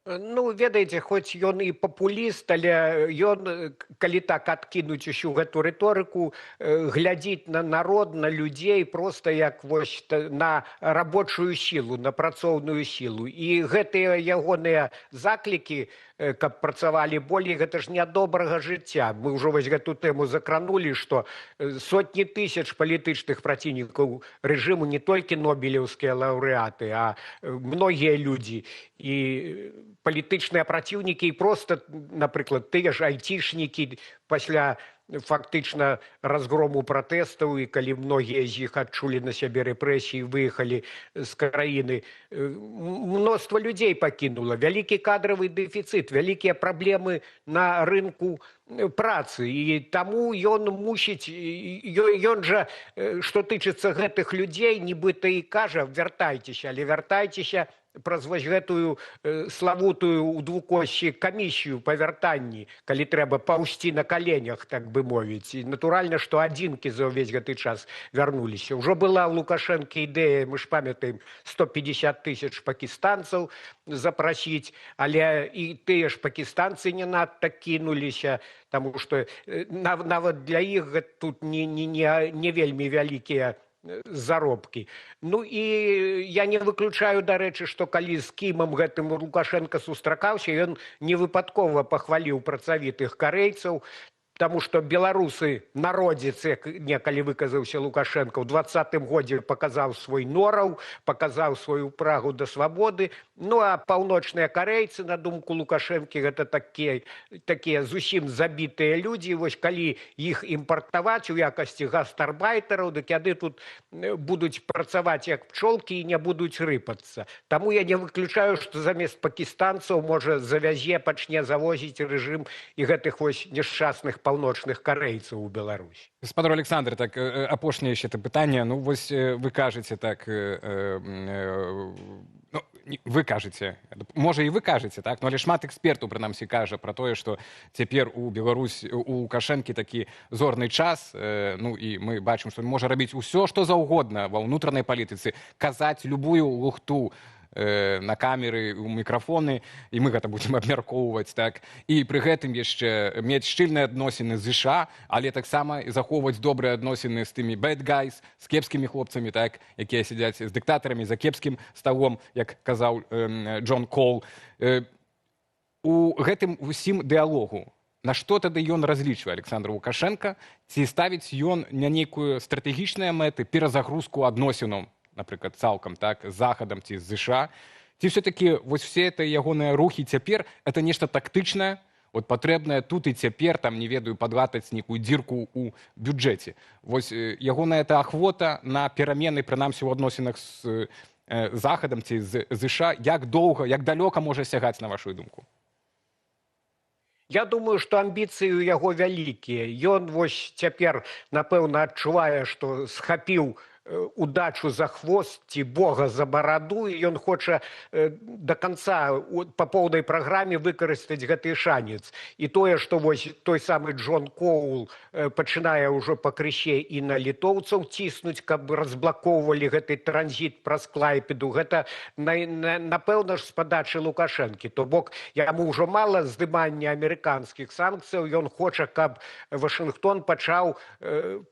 Ну, ведаеце, хоць ён і папуліст, але ён, калі так адкінуць усю гэту рыторыку, глядзіць на народ, на людзей проста як вось на рабочую сілу, на працоўную сілу. І гэтыя ягоныя заклікі, каб працавалі болей, гэта ж не ад добрага жыцця. Мы ўжо вось гэту тэму закранулі, што сотні тысяч палітычных праціўнікаў рэжыму, не толькі нобелеўскія лаўрэаты, а многія людзі і палітычныя праціўнікі, і проста, напрыклад, тыя ж айцішнікі пасля фактычна разгрому пратэстаў, і калі многія з іх адчулі на сябе рэпрэсіі, выехалі з краіны, мноства людзей пакінула, вялікі кадравы дэфіцыт, вялікія праблемы на рынку працы, і таму ён мусіць, ён жа, што тычыцца гэтых людзей, нібыта і кажа, вяртайцеся, але вяртайцеся праз вось гэтую славутую ў двукосці камісію па вяртанні, калі трэба паўсці на каленях, так бы мовіць. І натуральна, што адзінкі за ўвесь гэты час вярнуліся. Ўжо была ў Лукашэнкі ідэя, мы ж памятаем, 150 тысяч пакістанцаў запрасіць, але і тыя ж пакістанцы не надта кінуліся, таму што нават для іх тут не вельмі вялікія заробкі. Ну і я не выключаю, дарэчы, што калі з кімам гэтым Лукашенко сустракаўся, ён невыпадкова пахваліў працавітых карэйцаў, таму што беларусы, народзец, як некалі выказаўся Лукашенко, ў 20-м годзе паказаў свой нораў, паказаў сваю прагу да свабоды. Ну а паўночныя карэйцы, на думку Лукашэнкі, гэта такія зусім забітыя людзі. Вось калі іх імпартаваць у якасці гастарбайтараў, дык яны тут будуць працаваць як пчолкі і не будуць рыпацца. Таму я не выключаю, што замест пакістанцаў, можа, завязе, пачне завозіць рэжым і гэтых вось няшчасных паўночных карэйцаў у Беларусь. Спадар Александр, так, апошняе яшчэ пытанне. Ну, вось вы кажаце так, ну, вы кажаце, можа і вы кажаце, так, но але шмат экспертаў, прынамсі, кажа пра тое, што цяпер у Беларусь, у Лукашэнкі такі зорны час, ну, і мы бачым, што можа рабіць усё, што заўгодна ва ўнутранай палітыцы, казаць любую лухту на камеры, у мікрафоны, і мы гэта будзем абмяркоўваць, так, і пры гэтым яшчэ мець шчыльныя адносіны з ЗША, але таксама захоўваць добрыя адносіны з тымі bad guys, з кепскімі хлопцамі, так, якія сядзяць з дыктатарамі за кепскім сталом, як казаў Джон Кол. У гэтым усім дыалогу на што тады ён разлічвае, Александр Лукашенко, ці ставіць ён на нейкую стратэгічныя мэты, перазагрузку адносінаў, напрыклад, цалкам, так, з Захадам ці з ЗША, ці все-таки вось все это ягоныя рухі цяпер, это нешта тактычнае, вот патрэбнае тут і цяпер, там, не ведаю, падлатаць нейкую дзірку ў бюджэце. Вось ягоная эта ахвота на перамены, прынамсі, ў адносінах з Захадам ці з ЗША, як доўга, як далёка можа сягаць, на вашу думку? Я думаю, што амбіцыі ў яго вялікія. Ён вось цяпер, напэўна, адчувае, што схапіў удачу за хвост ці Бога за бараду, і ён хоча до конца па поўнай праграме выкарыстаць гэты шанец. І тое, што вось той самы Джон Коул пачынае ўжо пакрысе і на літоўцаў ціснуць, каб разблакоўвалі гэты транзіт праз Клайпеду, гэта напэўна ж з падачы Лукашэнкі. То бок яму ўжо мала здымання амерыканскіх санкцыяў, ён хоча, каб Вашынгтон пачаў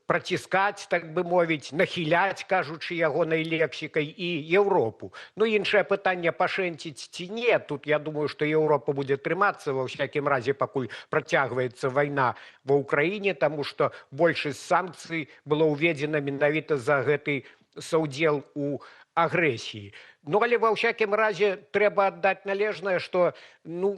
праціскаць, так бы мовіць, нахіляць, кажучы ягонай лексікай, і Еўропу. Ну, іншае пытанне, пашэнціць ці не. Тут я думаю, што Еўропа будзе трымацца, ва ўсякім разе, пакуль працягваецца вайна ва ўкраіне, таму што большасць санкцый было ўведзена менавіта за гэты саўдзел у агрэсіі. Ну, але ва ўсякім разе трэба аддаць належнае, што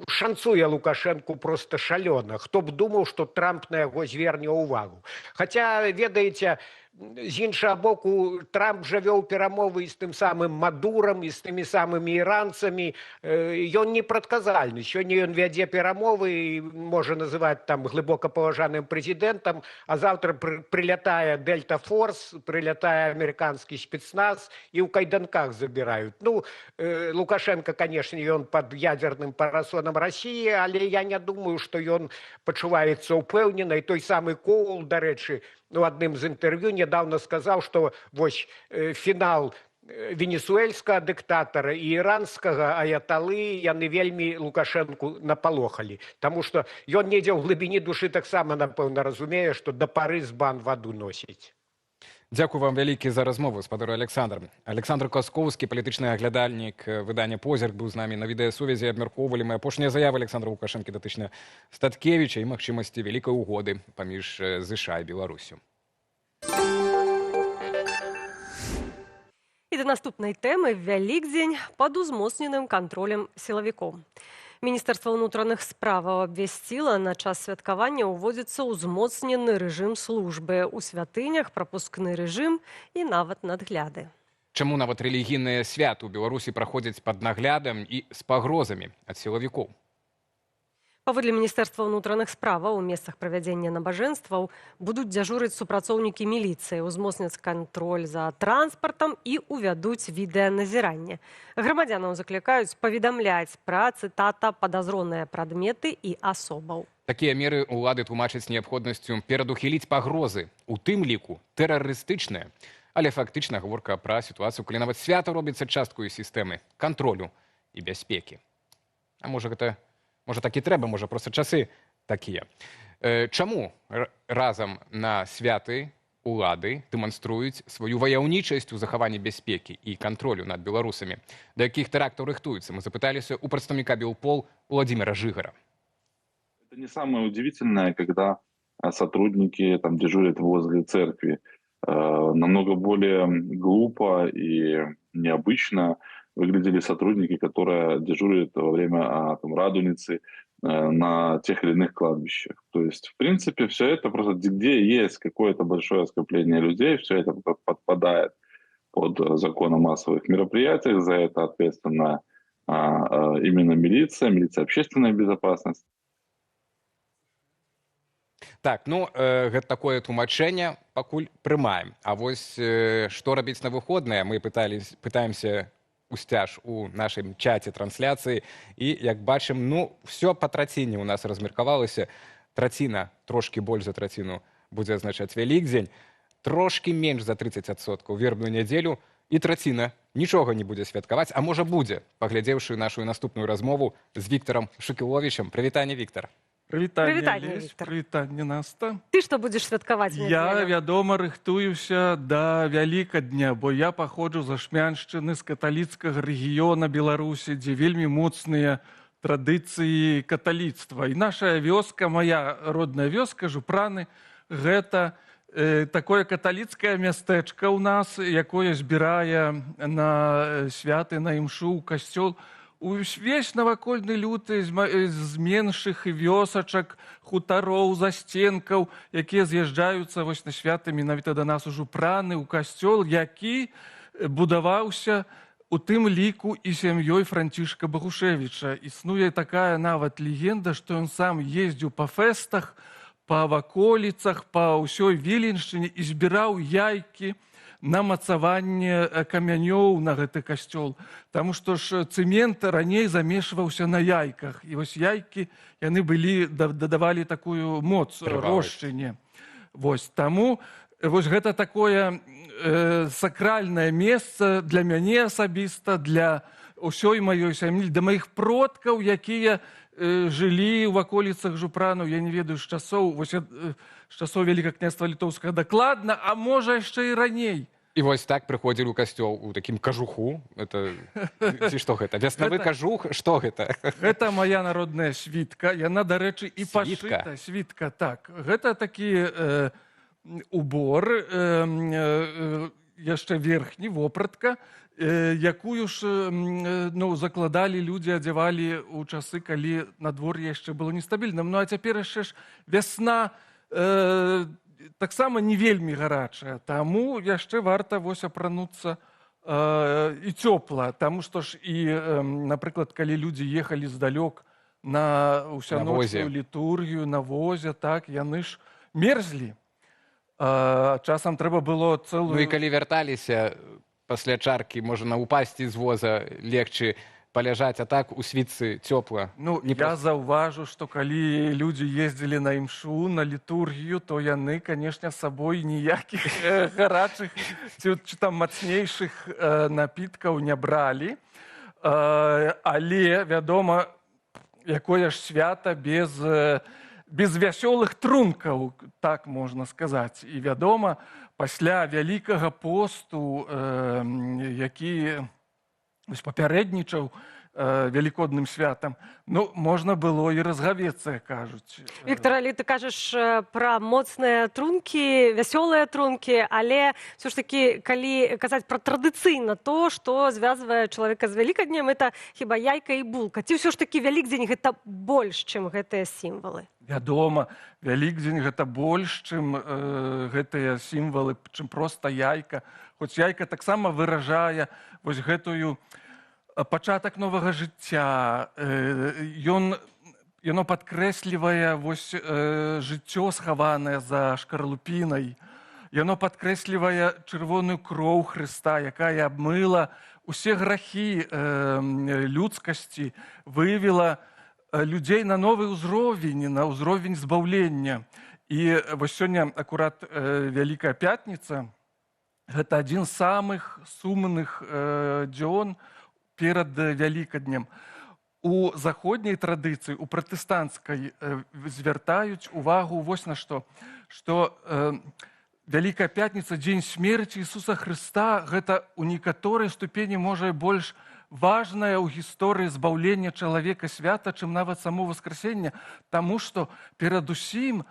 шанцуе Лукашэнку проста шалёна. Хто б думаў, што Трамп на яго зверне ўвагу. Хаця, ведаеце, з іншага боку, Трамп жа вёў перамовы з тым самым Мадурам, і з тымі самымі іранцамі. Ён непрадказальны. Сёння ён вядзе перамовы і можа называць там глыбока паважаным прэзідэнтам, а заўтра прылятае Дельта Форс, прылятае амерыканскі спецназ і ў кайданках забіраюць. Ну, Лукашенко, канешне, ён пад ядзерным парасонам Расіі, але я не думаю, што ён пачуваецца ўпэўнена. І той самы Коул, дарэчы, у адным з інтэрв'ю нядаўна сказаў, што вось фінал венесуэльскага дыктатара і іранскага аяталы, яны вельмі Лукашэнку напалохалі. Таму што ён недзе ў глыбіні душы таксама, напэўна, разумее, што да пары збан ваду носіць. Дзякую вам вялікі за размову, спадар Александр. Александр Каскоўскі, палітычны аглядальнік выдання «Позірк», быў з намі на відэасувязі. Абмяркоўвалі мы апошнія заявы Александра Лукашэнкі датычна Статкевіча і магчымасці вялікай угоды паміж ЗША і Беларусю. І да наступнай тэмы. Вялікдзень пад узмоцненым кантролем сілавікоў. Міністэрства ўнутраных справаў абвясціла, на час святкавання ўводзіцца ўзмоцнены рэжым службы. У святынях прапускны рэжым і нават надгляды. Чаму нават рэлігійныя святы ў Беларусі праходзяць пад наглядам і з пагрозамі ад сілавікоў? Паводле Міністэрства ўнутраных справаў, у месцах правядзення набажэнстваў будуць дзяжурыць супрацоўнікі міліцыі, узмоцняць кантроль за транспартам і увядуць відэаназіранне. Грамадзянаў заклікаюць паведамляць пра, цытата, падазроныя прадметы і асобаў. Такія меры ўлады тлумачаць неабходнасцю перадухіліць пагрозы, у тым ліку тэрарыстычныя. Але фактычна гаворка пра сітуацыю, калі нават свята робіцца часткаю сістэмы кантролю і бяспекі. А можа так і трэба, можа проста часы такія. Чаму разам на святы улады дэманструюць сваю ваяўнічасць у захаванні бяспекі і кантролю над беларусамі? Да якіх тэрактаў рыхтуюцца? Мы запыталіся у прадстаўніка Белпол Владимира Жыгара. Это не самое удивительное, когда сотрудники там дежурят возле церкви. Намного более глупо и необычно выглядели сотрудники, которые дежурят во время Радуницы на тех или иных кладбищах. То есть, в принципе, все это просто, где есть какое-то большое скопление людей, все это подпадает под закон о массовых мероприятиях. За это ответственна именно милиция общественной безопасности. Так, гэта такое тлумачэнне пакуль прымаем. А вось што рабіць на выходныя, мы пытаемся усцяж у нашым чаце трансляцыі. І, як бачым, ўсё па траціне ў нас размеркавалася. Траціна, трошкі больш за траціну, будзе азначаць Вялікдзень, трошкі менш за 30% вербную нядзелю, і траціна нічога не будзе святкаваць, а можа будзе, паглядзеўшы нашу наступную размову з Віктарам Шукіловічам. Прывітанне, Віктар. Прывітанне, Віктар. Прывітанне, Наста. Ты што будзеш святкаваць? Я, вядома, рыхтуюся да Вялікадня, бо я паходжу з Ашмяншчыны, з каталіцкага рэгіёна Беларусі, дзе вельмі моцныя традыцыі каталіцтва. І наша вёска, моя родная вёска, Жупраны, гэта такое каталіцкае мястэчка ў нас, якое збірае на святы, на імшу, ў касцёл. Увесь навакольны люты з меншых вёсачак, хутароў, засценкаў, якія з'язджаюцца вось на святы менавіта да нас у Жупраны, ў касцёл, які будаваўся у тым ліку і сям'ёй Францішка Багушевіча. Існуе такая нават легенда, што ён сам ездзіў па фэстах, па ваколіцах, па ўсёй Віленшчыне і збіраў яйкі на мацаванне камянёў на гэты касцёл. Таму што ж цэмент раней замешваўся на яйках. І вось яйкі, яны дадавалі такую моц, рошчыне. Вось, таму вось гэта такое сакральнае месца для мяне асабіста, для ўсёй маёй сям'і, для маіх продкаў, якія жылі ў ваколіцах Жупранаў, я не ведаю, з часоў Вялікага княства Літоўскага дакладна, а можа яшчэ і раней. І вось так прыходзілі ў касцёл у такім кажуху. Ці што гэта? Веснавы кажух? Што гэта? Гэта моя народная світка. Яна, дарэчы, і пашыта. Світка, так. Гэта такі убор, яшчэ верхні, вопратка, якую ж закладалі людзі, адзявалі ў часы, калі надвор'е яшчэ было нестабільным. Ну а цяпер яшчэ ж вясна таксама не вельмі гарачая, таму яшчэ варта вось апрануцца і цёпла, таму што ж і, напрыклад, калі людзі ехалі здалёк на ўсяночную літургію, на возе, так, яны ж мерзлі. Часам трэба было цэлую... Ну і калі вярталіся пасля чаркі, можна упасці з воза, легчы паляжаць, а так у світцы цёпла. Ну, я заўважу, што калі людзі ездзілі на імшу, на літургію, то яны, канешне, з сабой ніякіх гарачых ці там мацнейшых напіткаў не бралі. Але, вядома, якое ж свята без вясёлых трункаў, так можна сказаць. І, вядома, пасля Вялікага посту, які папярэднічаў велікодным святам. Ну, можна было і разгавецца, кажуць. Віктор, але ты кажаш пра моцныя трункі, вясёлыя трункі, але все ж таки, калі казаць пра традыцыйна то, што звязвае чалавека з Вялікаднем, это хіба яйка і булка. Ці ўсё ж таки Вялікдзень гэта больш, чым гэтыя сімвалы? Вядома, Вялікдзень гэта больш, чым гэтыя сімвалы, чым проста яйка. Хоць яйка таксама выражае вось гэтую пачатак новага жыцця. Яно падкрэслівае вось жыццё схаванае за шкарлупінай. Яно падкрэслівае чырвоную кроў Хрыста, якая абмыла усе грахі людскасці, вывела людзей на новы ўзровень, на ўзровень збаўлення. І вось сёння акурат Вялікая Пятніца – гэта адзін з самых сумных дзён перад Вялікаднем. У заходняй традыцыі, у пратэстанцкай звяртаюць увагу вось на што. Што Вялікая Пятніца, дзень смерці Ісуса Хрыста, гэта у некаторай ступені можа больш важнае ў гісторыі збаўлення чалавека свята, чым нават само Васкрасенне, таму што перадусім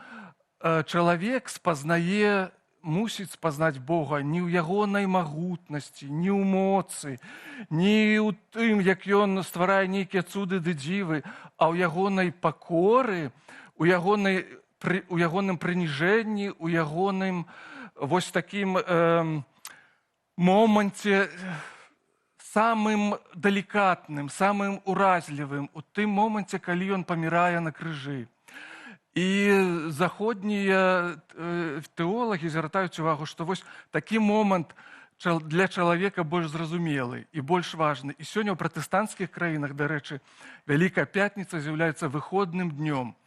чалавек спазнае, мусіць спазнаць Бога не ў ягонай магутнасці, не ў моцы, не ў тым, як ён стварае нейкія цуды ды дзівы, а ў ягонай пакоры, у ягоным прыніжэнні, у ягоным вось такім моманце самым далікатным, самым уразлівым, у тым моманце, калі ён памірае на крыжы. І заходнія тэолагі звяртаюць увагу, што вось такі момант для чалавека больш зразумелы і больш важны. І сёння ў пратэстанцкіх краінах, дарэчы, Вялікая Пятніца з'яўляецца выходным днём.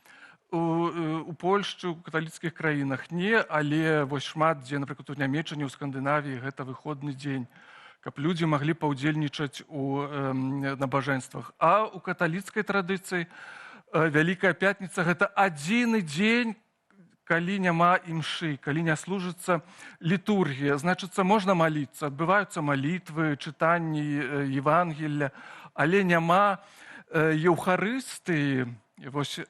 У Польшчы, у каталіцкіх краінах не, але вось шмат дзе, напрыклад, у Нямеччыне, у Скандынавіі гэта выходны дзень, каб людзі маглі паўдзельнічаць у набажэнствах. А у каталіцкай традыцыі Вялікая Пятніца – гэта адзіны дзень, калі няма імшы, калі не служыцца літургія. Значыцца, можна маліцца, адбываюцца малітвы, чытанні Евангелля, але няма еўхарыстыі, вось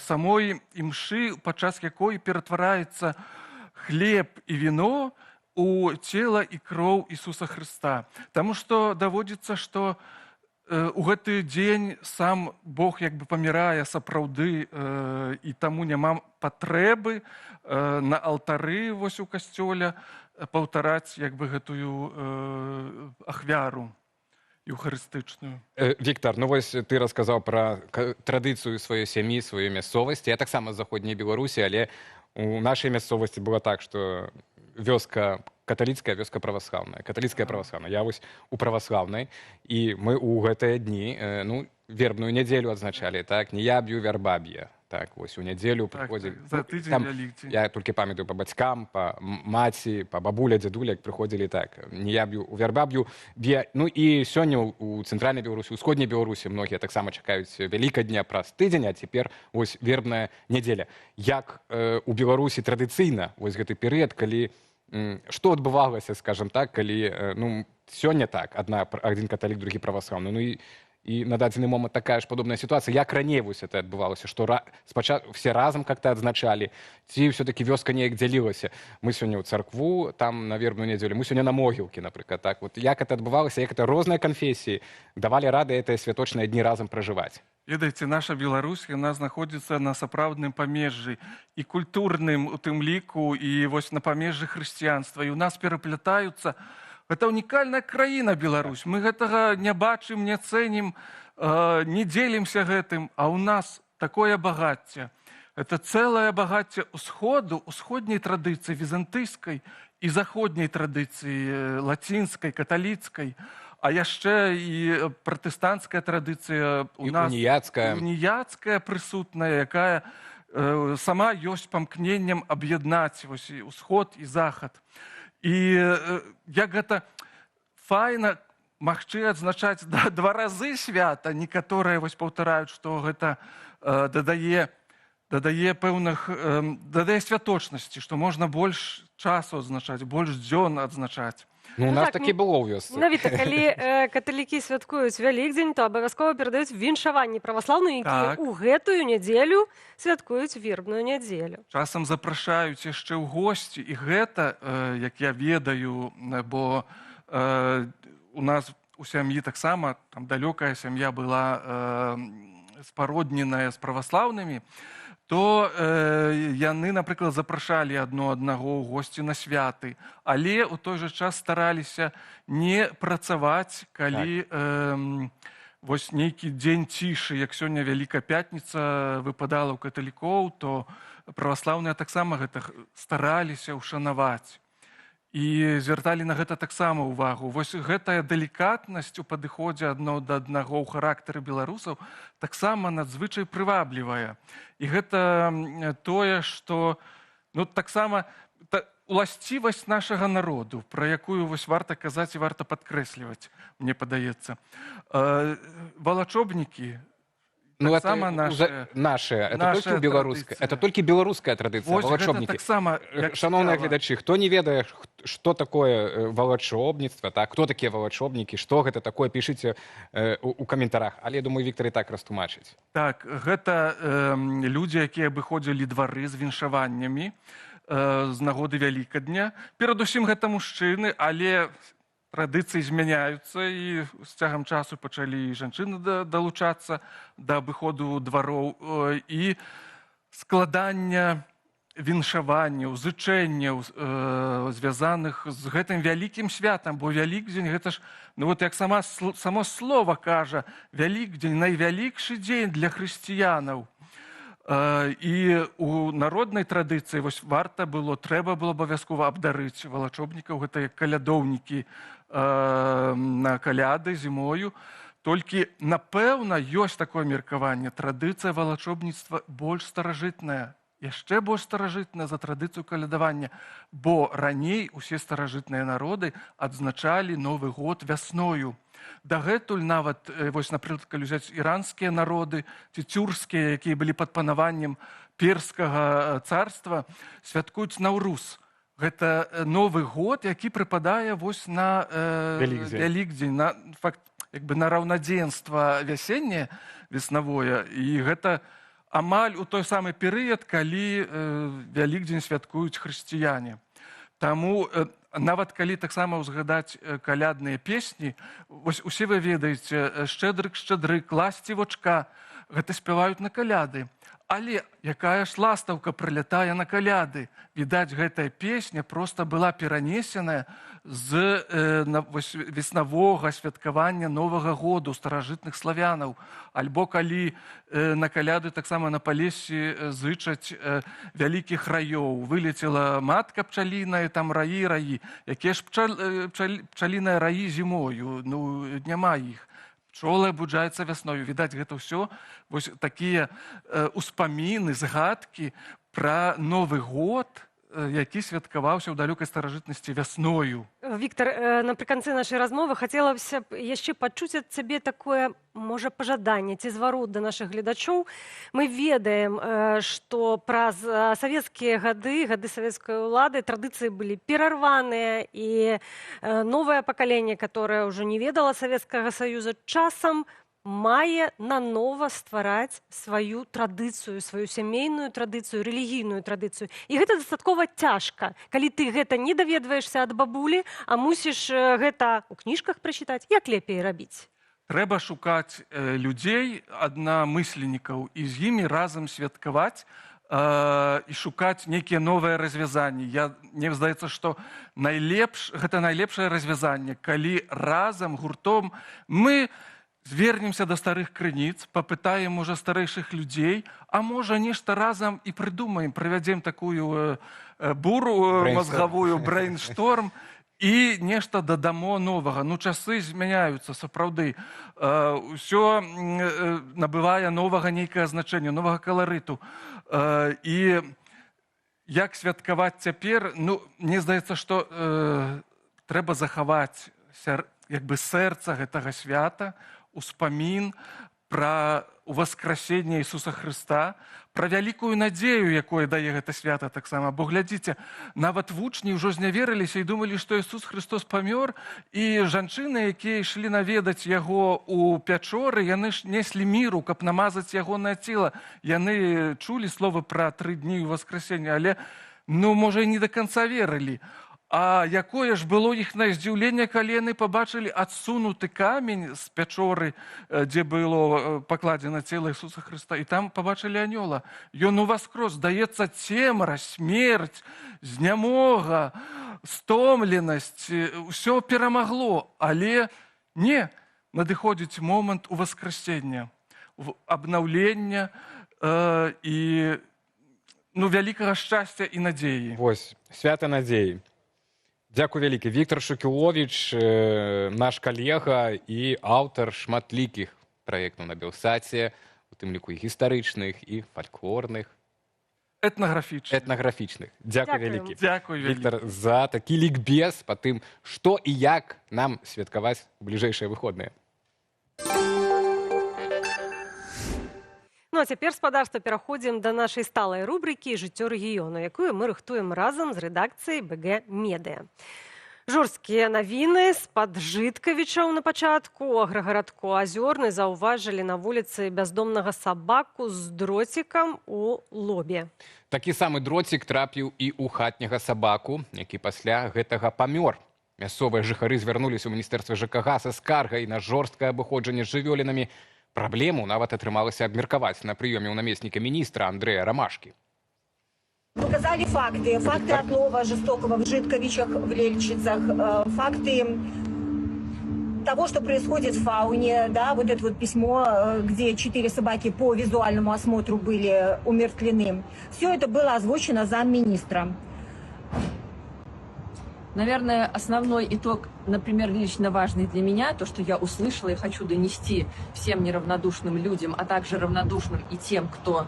самой імшы, падчас якой ператвараецца хлеб і віно у цела і кроў Ісуса Хрыста. Таму што даводзіцца, што у гэты дзень сам Бог як бы памірае сапраўды, і таму няма патрэбы на алтары вось у касцёле паўтараць як бы гэтую ахвяру еўхарыстычную. Віктор, ну вось ты расказаў пра традыцыю сваёй сям'і, сваёй мясцовасці. Я таксама з заходняй Беларусі, але у нашай мясцовасці было так, што вёска каталіцкая, вёска праваслаўная. Каталіцкая праваслаўная. Я вось у праваслаўнай, і мы ў гэтыя дні, ну, вербную нядзелю адзначалі, так, неяб'ю вярбаб'е. Так, вось у нядзелю прыходзілі. За тыдзень Вялікдзень. Я толькі памятаю па бацькам, па маці, па бабуля, дзядуля, як прыходзілі так, неяб'ю вярбаб'ю. Ну і сёння у цэнтральнай Беларусі, у ўсходняй Беларусі многія таксама чакаюць Вялікадня праз тыдзень, а цяпер вось вербная нядзеля. Як у Беларусі традыцыйна вось гэты перыяд, калі што адбывалася, скажам так, калі, ну, сёння так, адзін каталік, другі праваслаўны, ну і на дадзены момант такая ж падобная сітуацыя. Як раней вось это адбывалася, што спачатку все разам как-то адзначалі, ці ўсё-таки вёска неяк дзялілася? Мы сёння ў царкву, там на вербную нядзелю, мы сёння на могілкі, напрыклад, так. Вот як это адбывалася, як это розныя канфесіі давалі рады гэтыя святочныя дні разам пражываць? Ведаеце, наша Беларусь, яна знаходзіцца на сапраўдным памежжы, і культурным у тым ліку, і вось на памежжы хрысціянства. І ў нас пераплятаюцца. Гэта унікальная краіна Беларусь. Мы гэтага не бачым, не цэнім, не дзелімся гэтым, а ў нас такое багацце. Это цэлае багацце ўсходу, усходняй традыцыі, візантыйскай і заходняй традыцыі, лацінскай, каталіцкай. А яшчэ і пратэстанцкая традыцыя у нас, уніяцкая прысутная, якая сама ёсць памкненнем аб'яднаць усход і захад. І як гэта файна магчы адзначаць два разы свята, некаторыя паўтараюць, што гэта дадае пэўных, дадае святочнасці, што можна больш часу адзначаць, больш дзён адзначаць. Ну, у Ну нас так, такі было ў вёсцы. Менавіта, калі каталікі святкуюць Вялікдзень, то абавязкова перадаюць віншаванні праваслаўныя, якія Так. ў гэтую нядзелю святкуюць вербную нядзелю. Часам запрашаюць яшчэ ў госці, і гэта, як я ведаю, бо у нас у сям'і таксама, там далёкая сям'я была спародненая з праваслаўнымі, то яны, напрыклад, запрашалі аднаго ў госці на святы, але ў той жа час стараліся не працаваць, калі вось нейкі дзень цішы, як сёння Вялікая Пятніца выпадала ў каталікоў, то праваслаўныя таксама гэта стараліся ўшанаваць. І звярталі на гэта таксама ўвагу. Вось гэтая далікатнасць у падыходзе адно да аднаго ў характары беларусаў таксама надзвычай прываблівая. І гэта тое, што таксама уласцівасць нашага народу, пра якую вось варта казаць і варта падкрэсліваць, мне падаецца. Валачобнікі, Ну, таксама это наши. Это толькі беларуская традыцыя, Вось гэта валачобнікі. таксама, як Шановныя цікава. гледачы, хто не ведае, што такое валачобніцтва, так, хто такія валачобнікі, што гэта такое, пішыце у каментарах. Але, я думаю, Віктар і так растлумачыць. Так, гэта людзі, якія абыходзілі двары з віншаваннямі з нагоды Вялікадня. Перадусім гэта мужчыны, але традыцыі змяняюцца, і з цягам часу пачалі і жанчыны далучацца да абыходу двароў, і складання віншаванняў, зычэнняў, звязаных з гэтым вялікім святам, бо Вялікдзень гэта ж, як само слова кажа, Вялікдзень найвялікшы дзень для хрысціянаў. І у народнай традыцыі трэба было абавязкова абдарыць валачобнікаў, гэта як калядоўнікі на каляды зімою. Толькі, напэўна, ёсць такое меркаванне, традыцыя валачобніцтва больш старажытная, яшчэ больш старажытная за традыцыю калядавання, бо раней усе старажытныя народы адзначалі Новы год вясною. Дагэтуль нават, напрыклад, калі ўзяць іранскія народы, ці цюркскія, якія былі пад панаваннем перскага царства, святкуюць Наўруз. Гэта Новы год, які прыпадае на Вялікдзень, на раўнадзенства вясенняе, веснавое. І гэта амаль у той самы перыяд, калі Вялікдзень святкуюць хрысціяне. Таму нават калі таксама ўзгадаць калядныя песні, вось усе вы ведаеце, шчэдрык, ласцівачка, гэта спяваюць на каляды. Але якая ж ластаўка прылятае на каляды. Відаць, гэтая песня проста была перанесеная з веснавога святкавання Новага году старажытных славянаў. Альбо калі на каляды таксама на Палессі зычаць вялікіх раёў. Вылецела матка пчаліная, там раі. Якія ж пчаліныя раі зімою? Няма іх. Пчолы абуджаюцца вясною. Відаць, гэта ўсё вось такія ўспаміны, згадкі пра Новы год, які святкаваўся ў далёкай старажытнасці вясною. Віктар, напрыканцы нашай размовы хацелася б яшчэ пачуць ад цябе такое, можа, пажаданне ці зварот да нашых гледачоў. Мы ведаем, што праз савецкія гады савецкай улады традыцыі былі перарваныя, і новае пакаленне, которое ўжо не ведала Савецкага Саюза, часам мае нанова ствараць сваю традыцыю, сваю сямейную традыцыю, рэлігійную традыцыю. І гэта дастаткова цяжка, калі ты гэта не даведваешся ад бабулі, а мусіш гэта ў кніжках прачытаць. Як лепей рабіць? Трэба шукаць людзей, аднамысленнікаў, і з імі разам святкаваць і шукаць нейкія новыя развязанні. Мне здаецца, што гэта найлепшае развязанне, калі разам, гуртом мы звернемся да старых крыніц, папытаем, можа, старэйшых людзей, а можа, нешта разам і прыдумаем, правядзем такую буру мазгавую, брейншторм, і нешта дадамо новага. Часы змяняюцца, сапраўды. Усё набывае новага нейкае значэння, новага каларыту. І як святкаваць цяпер, мне здаецца, што трэба захаваць сэрца гэтага свята, успамін пра ўваскрасенне Ісуса Хрыста, пра вялікую надзею, якое дае гэта свята таксама. Бо глядзіце, нават вучні ўжо зняверыліся і думалі, што Ісус Христос памёр, і жанчыны, якія ішлі наведаць яго ў пячоры, яны ж неслі міру, каб намазаць ягонае цела. Яны чулі словы пра 3 дні ўваскрасення, але, можа, і не да канца верылі. А якое ж было іхнае здзіўленне, калі яны пабачылі адсунуты камень з пячоры, дзе было пакладзена цела Ісуса Хрыста, і там пабачылі анёла. Ён уваскрос, здаецца, цемра, смерць, знямога, стомленасць, усё перамагло. Але не, надыходзіць момант уваскрасення, абнаўлення і вялікага шчасця і надзеі. Вось, свята надзеі. Дзякуй вялікі. Віктор Шукіловіч, наш калега і аўтар шматлікіх праектаў на Белсаце, у тым ліку і гістарычных, і фальклорных. Этнаграфічных. Дзякуй вялікі. Віктор, за такі лікбез па тым, што і як нам святкаваць у бліжэйшыя выходныя. Ну а цяпер, спадарства, пераходзім да нашай сталай рубрыкі «Жыццё рэгіёну», якую мы рыхтуем разам з рэдакцыяй БГ Медыя. Жорсткія навіны з-пад Жыткавічаў на пачатку. У аграгарадку Азёрны заўважылі на вуліцы бяздомнага сабаку з дроцікам у лобе. Такі самы дроцік трапіў і ў хатняга сабаку, які пасля гэтага памёр. Мясцовыя жыхары звярнуліся ў міністэрства ЖКГ са скаргай на жорсткае абыходжанне з жывёлінамі. Праблему нават атрымалася абмеркаваць на прыёме ў намесніка міністра Андрэя Рамашкі. Показали факты отлова жестокого в Житковичах, в Лельчицах, факты того, что происходит в фауне, да, вот это вот письмо, где 4 собаки по визуальному осмотру были умертвлены. Все это было озвучено замминистра. Наверное, основной итог, например, лично важный для меня, то, что я услышала и хочу донести всем неравнодушным людям, а также равнодушным и тем, кто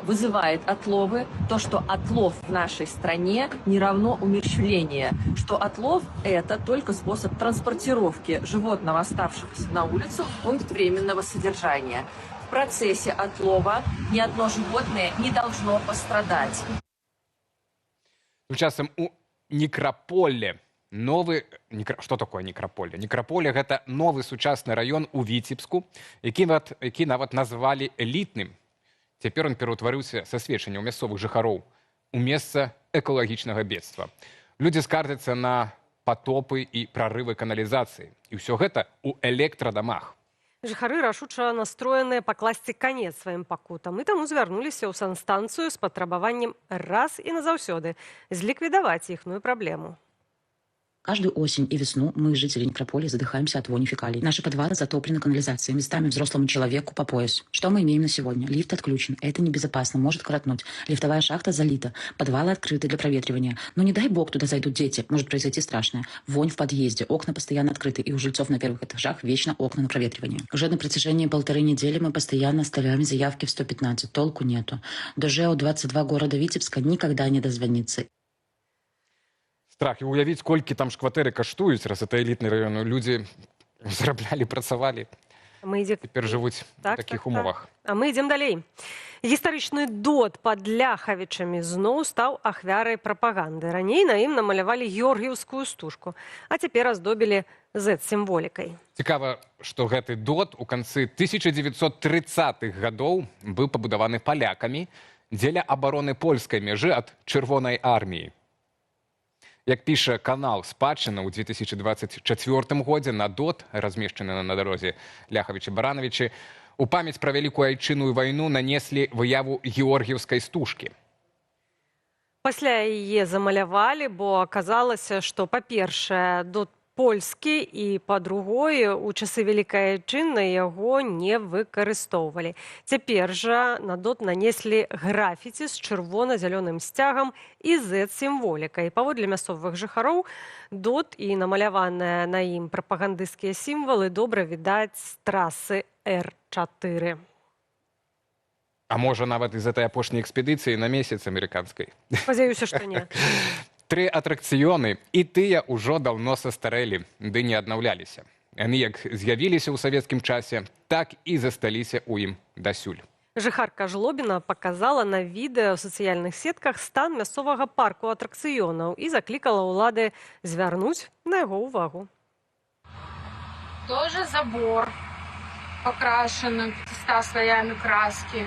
вызывает отловы, то, что отлов в нашей стране не равно умерщвлению, что отлов – это только способ транспортировки животного, оставшегося на улицу, в пункт временного содержания. В процессе отлова ни одно животное не должно пострадать. Тем часам у Некраполе новы... Што такое Некраполе? Некраполе – гэта новы сучасны раён у Віцебску, які нават назвалі элітным. Цяпер ён пераўтварыўся са сведчання ў мясцовых жыхароў у месца экалагічнага бедства. Людзі скардзяцца на патопы і прарывы каналізацыі. І ўсё гэта ў электрадамах. Жыхары рашуча настроеныя пакласці канец сваім пакутам і таму звярнуліся ў санстанцыю з патрабаваннем раз і назаўсёды зліквідаваць іхную праблему. Каждую осень и весну мы, жители Некрополя, задыхаемся от вони фекалий. Наши подвалы затоплены канализацией, местами взрослому человеку по пояс. Что мы имеем на сегодня? Лифт отключен, это небезопасно, может коротнуть. Лифтовая шахта залита, подвалы открыты для проветривания. Но не дай бог туда зайдут дети, может произойти страшное. Вонь в подъезде, окна постоянно открыты, и у жильцов на первых этажах вечно окна на проветривание. Уже на протяжении 1,5 недели мы постоянно оставляем заявки в 115, толку нету. До ЖЭО 22 города Витебска никогда не дозвониться. Страх. І уявіць, колькі там ж кватэры каштуюць, раз это элітны раён. Людзі зараблялі, працавалі. Цяпер жывуць у такіх умовах. А мы ідзем далей. Гістарычны дот пад Ляхавічамі зноў стаў ахвярай прапаганды. Раней на ім намалявалі георгіўскую стужку, а цяпер аздобілі Z-сімволікай. Цікава, што гэты дот у канцы 1930-х гадоў быў пабудаваны палякамі дзеля абароны польскай мяжы ад Чырвонай арміі. Як піша канал «Спадчына», ў 2024 годзе на дот, размешчаны на дарозе Ляхавічы-Баранавічы, у памяць пра вялікую айчынную вайну нанеслі выяву георгіўскай стужкі. Пасля яе замалявалі, бо аказалася, што, па-першае, дот польскі і, па-другое, у часы Вялікай Айчыннай яго не выкарыстоўвалі. Цяпер жа на дот нанеслі графіці з чырвона-зялёным сцягам і Z-сімволікай. Паводле мясцовых жыхароў, дот і намаляваныя на ім прапагандысцкія сімвалы добра відаць з трасы Р4. А можа, нават з этой апошняй экспедыцыі на месяц амерыканскай? Спадзяюся, што не. 3 атракцыёны, і тыя ўжо даўно састарэлі, ды не аднаўляліся. Яны як з'явіліся ў савецкім часе, так і засталіся ў ім дасюль. Жыхарка Жлобіна показала на відэа ў сацыяльных сетках стан мясцовага парку атракцыёнаў і заклікала ўлады звярнуць на яго ўвагу. Тоже забор покрашен 500 слоями краски.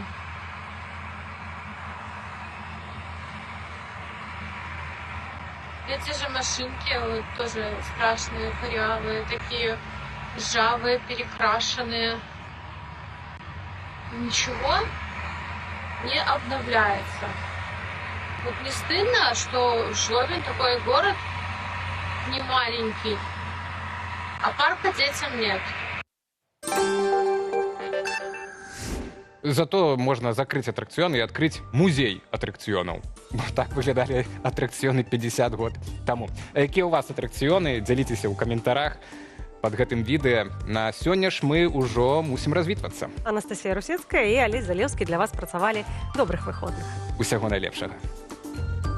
Эти же машинки вот, тоже страшные, корявые, такие ржавые, перекрашенные. Ничего не обновляется. Вот не стыдно, что Жлобин такой город не маленький, а парка детям нет. Зато можна закрыць атракцыёны і адкрыць музей атракцыёнаў. Так выглядалі атракцыёны 50 год таму. Якія ў вас атракцыёны? Дзяліцеся ў каментарах пад гэтым відэа. На сёння ж мы ўжо мусім развітвацца. Анастасія Русецкая і Алесь Залеўскі для вас працавалі. Добрых выходных. Усяго найлепшага.